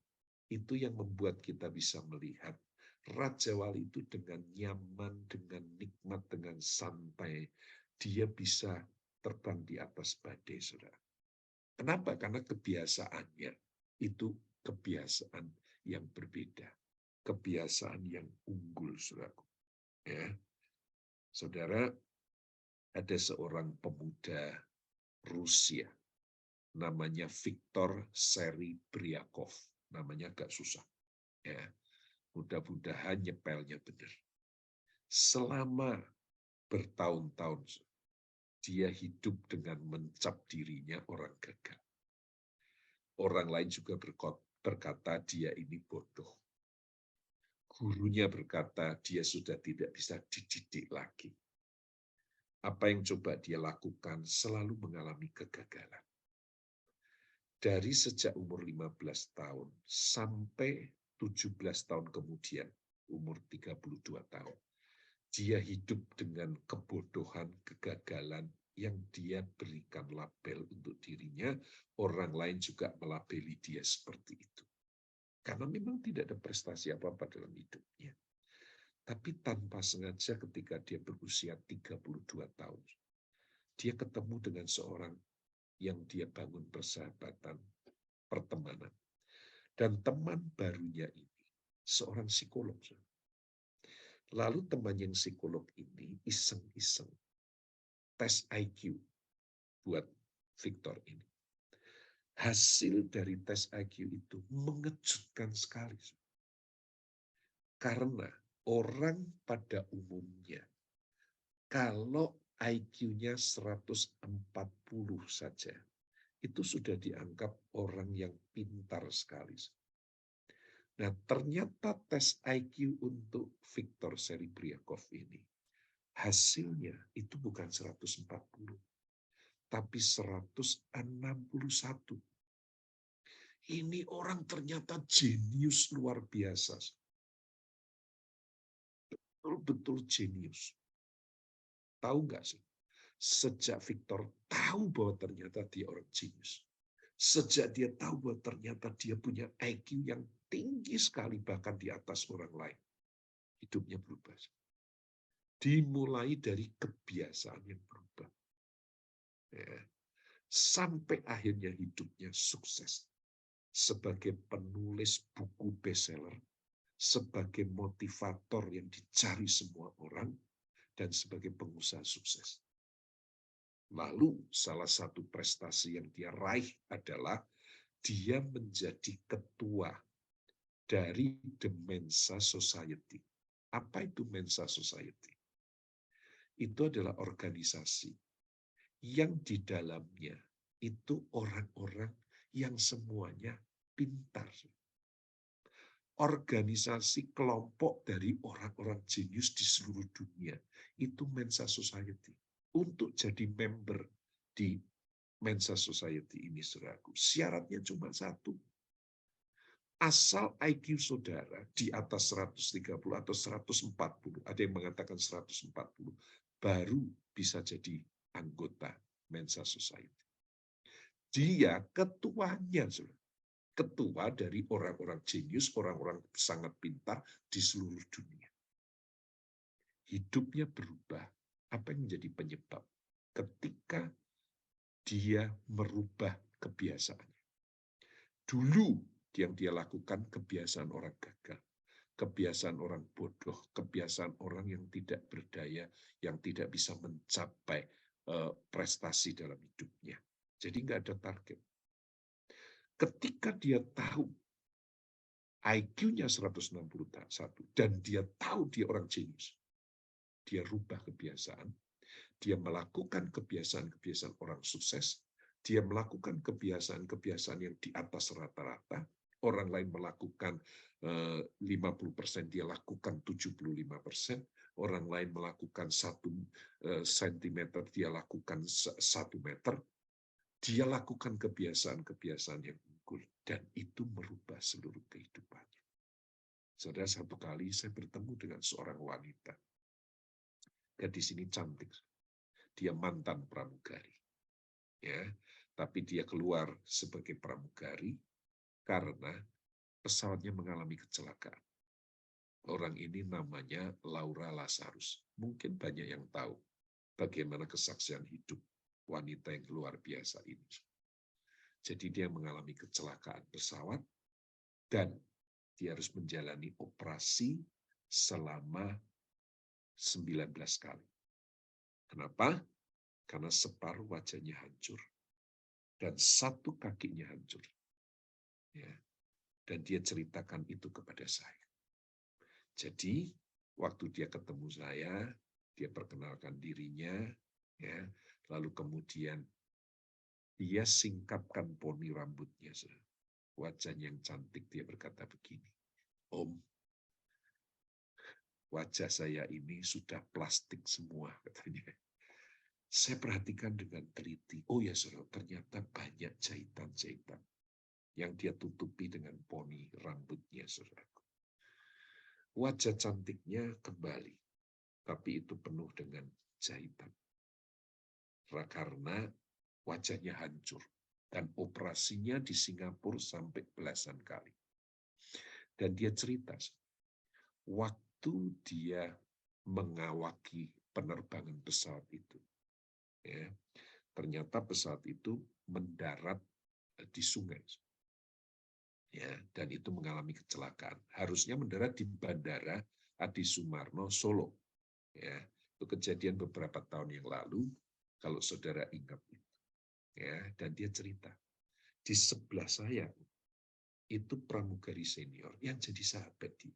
itu yang membuat kita bisa melihat Raja Wali itu dengan nyaman, dengan nikmat, dengan santai, dia bisa terbang di atas badai, saudara. Kenapa? Karena kebiasaannya itu kebiasaan yang berbeda, kebiasaan yang unggul, saudara. Ya. Saudara, ada seorang pemuda Rusia, namanya Viktor Serebryakov, namanya agak susah. Ya. Mudah-mudahan nyepelnya benar. Selama bertahun-tahun, dia hidup dengan mencap dirinya orang gagal. Orang lain juga berkata dia ini bodoh. Gurunya berkata dia sudah tidak bisa dididik lagi. Apa yang coba dia lakukan selalu mengalami kegagalan. Dari sejak umur 15 tahun sampai 17 tahun kemudian, umur 32 tahun, dia hidup dengan kebodohan, kegagalan yang dia berikan label untuk dirinya, orang lain juga melabeli dia seperti itu. Karena memang tidak ada prestasi apa-apa dalam hidupnya. Tapi tanpa sengaja ketika dia berusia 32 tahun, dia ketemu dengan seorang yang dia bangun persahabatan, pertemanan. Dan teman barunya ini, seorang psikolog. Lalu teman yang psikolog ini iseng-iseng tes IQ buat Viktor ini. Hasil dari tes IQ itu mengejutkan sekali. Karena orang pada umumnya, kalau IQ-nya 140 saja, itu sudah dianggap orang yang pintar sekali. Nah, ternyata tes IQ untuk Viktor Serebryakov ini, hasilnya itu bukan 140, tapi 161. Ini orang ternyata jenius luar biasa. Betul-betul jenius. Tahu nggak sih? Sejak Viktor tahu bahwa ternyata dia orang jenius. Sejak dia tahu bahwa ternyata dia punya IQ yang tinggi sekali, bahkan di atas orang lain, hidupnya berubah. Dimulai dari kebiasaan yang berubah. Ya. Sampai akhirnya hidupnya sukses. Sebagai penulis buku bestseller, sebagai motivator yang dicari semua orang, dan sebagai pengusaha sukses. Lalu salah satu prestasi yang dia raih adalah dia menjadi ketua dari The Mensa Society. Apa itu Mensa Society? Itu adalah organisasi yang di dalamnya itu orang-orang yang semuanya pintar. Organisasi kelompok dari orang-orang jenius di seluruh dunia, itu Mensa Society. Untuk jadi member di Mensa Society ini, saudaraku, syaratnya cuma satu. Asal IQ saudara di atas 130 atau 140, ada yang mengatakan 140, baru bisa jadi anggota Mensa Society. Dia ketuanya, ketua dari orang-orang jenius, orang-orang sangat pintar di seluruh dunia. Hidupnya berubah. Apa yang menjadi penyebab? Ketika dia merubah kebiasaannya. Dulu yang dia lakukan kebiasaan orang gagal, kebiasaan orang bodoh, kebiasaan orang yang tidak berdaya, yang tidak bisa mencapai prestasi dalam hidupnya. Jadi nggak ada target. Ketika dia tahu IQ-nya 161 dan dia tahu dia orang jenius, dia rubah kebiasaan, dia melakukan kebiasaan-kebiasaan orang sukses, dia melakukan kebiasaan-kebiasaan yang di atas rata-rata, orang lain melakukan 50%, dia lakukan 75%, orang lain melakukan 1 sentimeter, dia lakukan 1 meter, dia lakukan kebiasaan-kebiasaan yang unggul, dan itu merubah seluruh kehidupannya. Saudara, satu kali saya bertemu dengan seorang wanita. Gadis ini cantik. Dia mantan pramugari. Ya, tapi dia keluar sebagai pramugari karena pesawatnya mengalami kecelakaan. Orang ini namanya Laura Lazarus. Mungkin banyak yang tahu bagaimana kesaksian hidup wanita yang luar biasa ini. Jadi dia mengalami kecelakaan pesawat dan dia harus menjalani operasi selama 19 kali. Kenapa? Karena separuh wajahnya hancur dan 1 kakinya hancur. Ya. Dan dia ceritakan itu kepada saya. Jadi waktu dia ketemu saya, dia perkenalkan dirinya, ya, lalu kemudian dia singkapkan poni rambutnya. Wajahnya yang cantik, dia berkata begini, "Om, wajah saya ini sudah plastik semua," katanya. Saya perhatikan dengan teliti. Oh ya, saudara, ternyata banyak jahitan-jahitan yang dia tutupi dengan poni rambutnya, saudara. Wajah cantiknya kembali, tapi itu penuh dengan jahitan. Karena wajahnya hancur. Dan operasinya di Singapura sampai belasan kali. Dan dia cerita, waktu dia mengawaki penerbangan pesawat itu, ya, ternyata pesawat itu mendarat di sungai. Ya, dan itu mengalami kecelakaan. Harusnya mendarat di Bandara Adi Sumarno, Solo. Ya, itu kejadian beberapa tahun yang lalu, kalau saudara ingat itu. Ya, dan dia cerita, di sebelah saya itu pramugari senior yang jadi sahabat dia.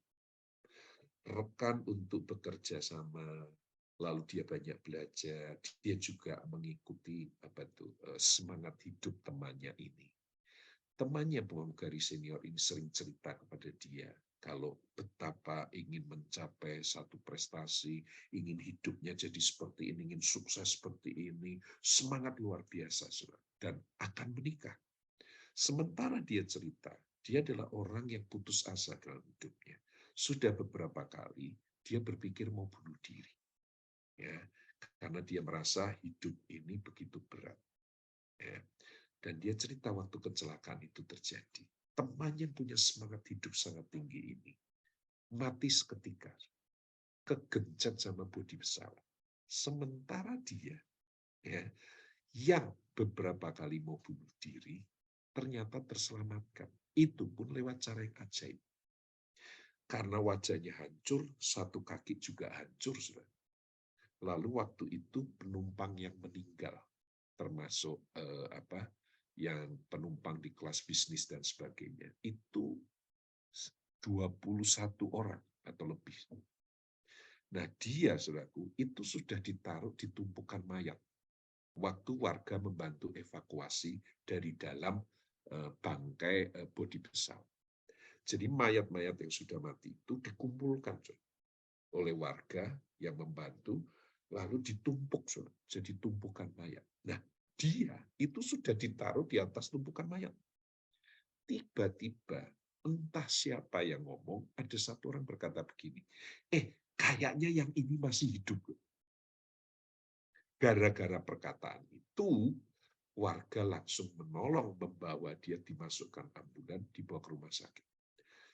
Rekan untuk bekerja sama, lalu dia banyak belajar, dia juga mengikuti semangat hidup temannya ini. Temannya pramugari senior ini sering cerita kepada dia kalau betapa ingin mencapai satu prestasi, ingin hidupnya jadi seperti ini, ingin sukses seperti ini, semangat luar biasa, dan akan menikah. Sementara dia cerita, dia adalah orang yang putus asa dalam hidupnya. Sudah beberapa kali dia berpikir mau bunuh diri, ya, karena dia merasa hidup ini begitu berat. Ya. Dan dia cerita waktu kecelakaan itu terjadi. Temannya punya semangat hidup sangat tinggi ini mati seketika, kegencet sama bodi pesawat. Sementara dia, ya, yang beberapa kali mau bunuh diri, ternyata terselamatkan. Itu pun lewat cara yang ajaib. Karena wajahnya hancur, 1 kaki juga hancur. Lalu waktu itu penumpang yang meninggal, termasuk yang penumpang di kelas bisnis dan sebagainya, itu 21 orang atau lebih. Nah, dia, saudaraku, itu sudah ditaruh di tumpukan mayat. Waktu warga membantu evakuasi dari dalam bangkai bodi pesawat. Jadi mayat-mayat yang sudah mati itu dikumpulkan oleh warga yang membantu, lalu ditumpuk, jadi tumpukan mayat. Nah, dia itu sudah ditaruh di atas tumpukan mayat. Tiba-tiba entah siapa yang ngomong, ada satu orang berkata begini, kayaknya yang ini masih hidup. Gara-gara perkataan itu, warga langsung menolong, membawa dia dimasukkan ambulan, dibawa ke rumah sakit.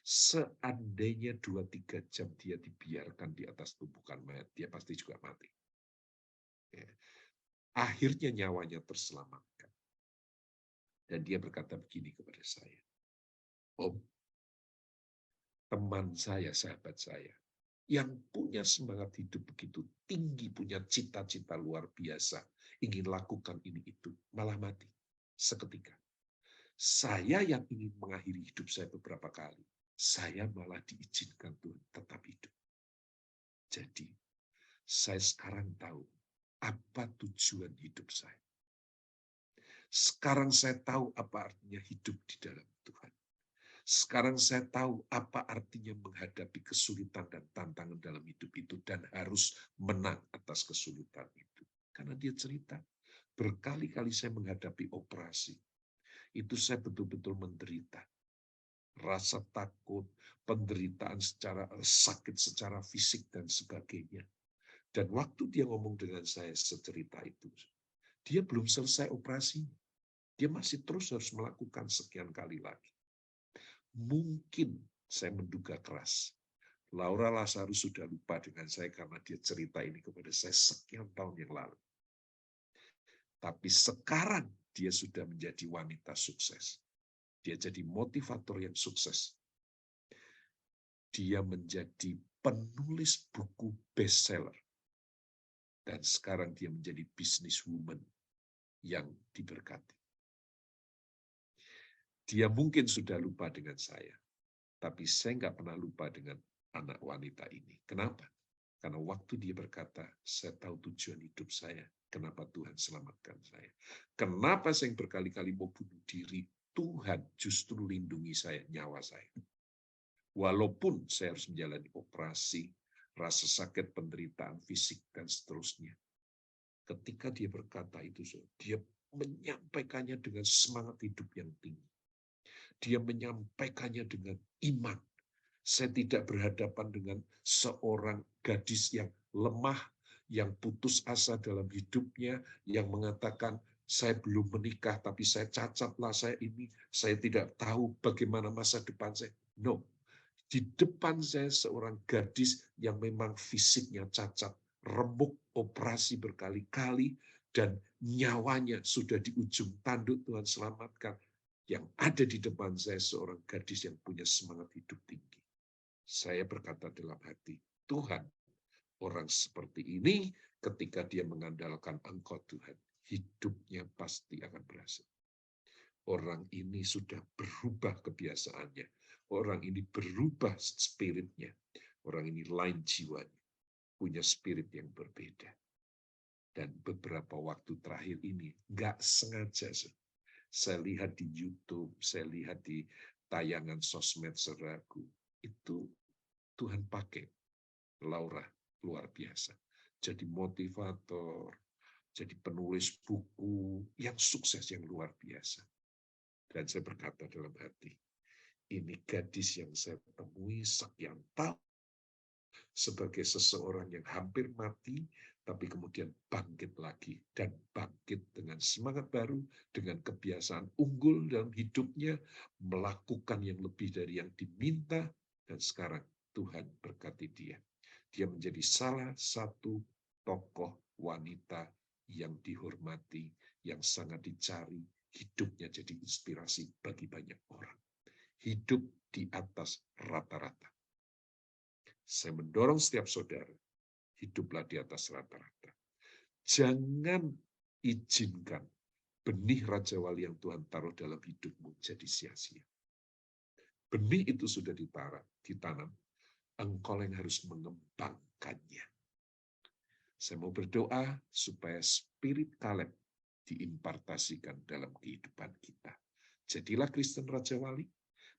Seandainya 2-3 jam dia dibiarkan di atas tumpukan mayat, dia pasti juga mati. Ya. Akhirnya nyawanya terselamatkan. Dan dia berkata begini kepada saya, Om, teman saya, sahabat saya, yang punya semangat hidup begitu tinggi, punya cita-cita luar biasa, ingin lakukan ini itu, malah mati seketika. Saya yang ingin mengakhiri hidup saya beberapa kali, saya malah diizinkan Tuhan tetap hidup. Jadi, saya sekarang tahu apa tujuan hidup saya. Sekarang saya tahu apa artinya hidup di dalam Tuhan. Sekarang saya tahu apa artinya menghadapi kesulitan dan tantangan dalam hidup itu dan harus menang atas kesulitan itu. Karena dia cerita, berkali-kali saya menghadapi operasi. Itu saya betul-betul menderita. Rasa takut, penderitaan secara sakit secara fisik dan sebagainya. Dan waktu dia ngomong dengan saya secerita itu, dia belum selesai operasi. Dia masih terus harus melakukan sekian kali lagi. Mungkin saya menduga keras, Laura Lazarus sudah lupa dengan saya karena dia cerita ini kepada saya sekian tahun yang lalu. Tapi sekarang dia sudah menjadi wanita sukses. Dia jadi motivator yang sukses. Dia menjadi penulis buku bestseller. Dan sekarang dia menjadi businesswoman yang diberkati. Dia mungkin sudah lupa dengan saya, tapi saya nggak pernah lupa dengan anak wanita ini. Kenapa? Karena waktu dia berkata, saya tahu tujuan hidup saya, kenapa Tuhan selamatkan saya. Kenapa saya berkali-kali mau bunuh diri, Tuhan justru lindungi saya, nyawa saya. Walaupun saya harus menjalani operasi, rasa sakit, penderitaan fisik, dan seterusnya. Ketika dia berkata itu, dia menyampaikannya dengan semangat hidup yang tinggi. Dia menyampaikannya dengan iman. Saya tidak berhadapan dengan seorang gadis yang lemah, yang putus asa dalam hidupnya, yang mengatakan, saya belum menikah, tapi saya cacatlah, saya tidak tahu bagaimana masa depan saya. No, di depan saya seorang gadis yang memang fisiknya cacat, remuk, operasi berkali-kali, dan nyawanya sudah di ujung tanduk, Tuhan selamatkan. Yang ada di depan saya seorang gadis yang punya semangat hidup tinggi. Saya berkata dalam hati, Tuhan, orang seperti ini ketika dia mengandalkan Engkau Tuhan, hidupnya pasti akan berhasil. Orang ini sudah berubah kebiasaannya. Orang ini berubah spiritnya. Orang ini lain jiwanya. Punya spirit yang berbeda. Dan beberapa waktu terakhir ini, nggak sengaja, saya lihat di YouTube, saya lihat di tayangan sosmed saudaraku, itu Tuhan pakai Laura luar biasa. Jadi motivator, jadi penulis buku yang sukses, yang luar biasa. Dan saya berkata dalam hati, ini gadis yang saya temui sekian tahun sebagai seseorang yang hampir mati, tapi kemudian bangkit lagi, dan bangkit dengan semangat baru, dengan kebiasaan unggul dalam hidupnya, melakukan yang lebih dari yang diminta, dan sekarang Tuhan berkati dia. Dia menjadi salah satu tokoh wanita yang dihormati, yang sangat dicari, hidupnya jadi inspirasi bagi banyak orang. Hidup di atas rata-rata. Saya mendorong setiap saudara, hiduplah di atas rata-rata. Jangan izinkan benih Raja Wali yang Tuhan taruh dalam hidupmu jadi sia-sia. Benih itu sudah ditanam, engkau yang harus mengembangkannya. Saya mau berdoa supaya spirit Kaleb diimpartasikan dalam kehidupan kita. Jadilah Kristen Raja Wali,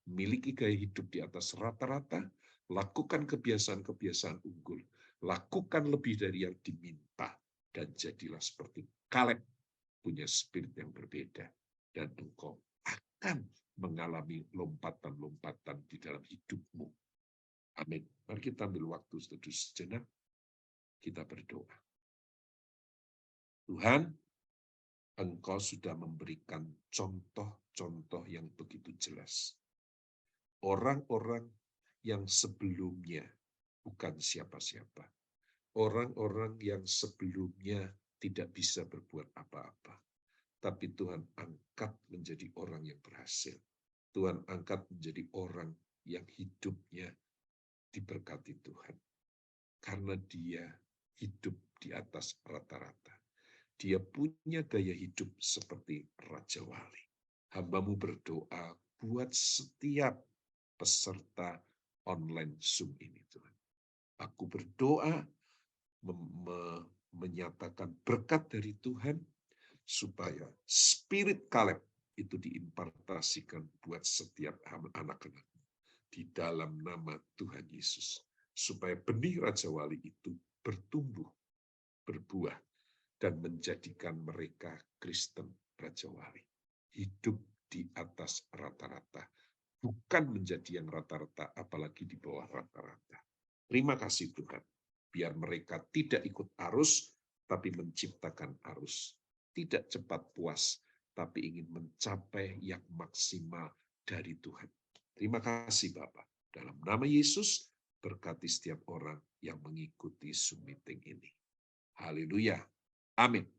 miliki gaya hidup di atas rata-rata, lakukan kebiasaan-kebiasaan unggul, lakukan lebih dari yang diminta, dan jadilah seperti Kaleb, punya spirit yang berbeda, dan engkau akan mengalami lompatan-lompatan di dalam hidupmu. Amin. Mari kita ambil waktu setelah sejenak, kita berdoa. Tuhan, Engkau sudah memberikan contoh-contoh yang begitu jelas. Orang-orang yang sebelumnya bukan siapa-siapa. Orang-orang yang sebelumnya tidak bisa berbuat apa-apa. Tapi Tuhan angkat menjadi orang yang berhasil. Tuhan angkat menjadi orang yang hidupnya diberkati Tuhan. Karena dia hidup di atas rata-rata. Dia punya gaya hidup seperti Raja Wali. Hamba-Mu berdoa buat setiap peserta online Zoom ini, Tuhan. Aku berdoa menyatakan berkat dari Tuhan supaya spirit Kaleb itu diimpartasikan buat setiap anak-anak di dalam nama Tuhan Yesus. Supaya benih Raja Wali itu bertumbuh, berbuah, dan menjadikan mereka Kristen Raja Wali. Hidup di atas rata-rata. Bukan menjadi yang rata-rata, apalagi di bawah rata-rata. Terima kasih Tuhan. Biar mereka tidak ikut arus, tapi menciptakan arus. Tidak cepat puas, tapi ingin mencapai yang maksimal dari Tuhan. Terima kasih Bapa. Dalam nama Yesus, berkati setiap orang yang mengikuti Zoom meeting ini. Haleluya. Amin.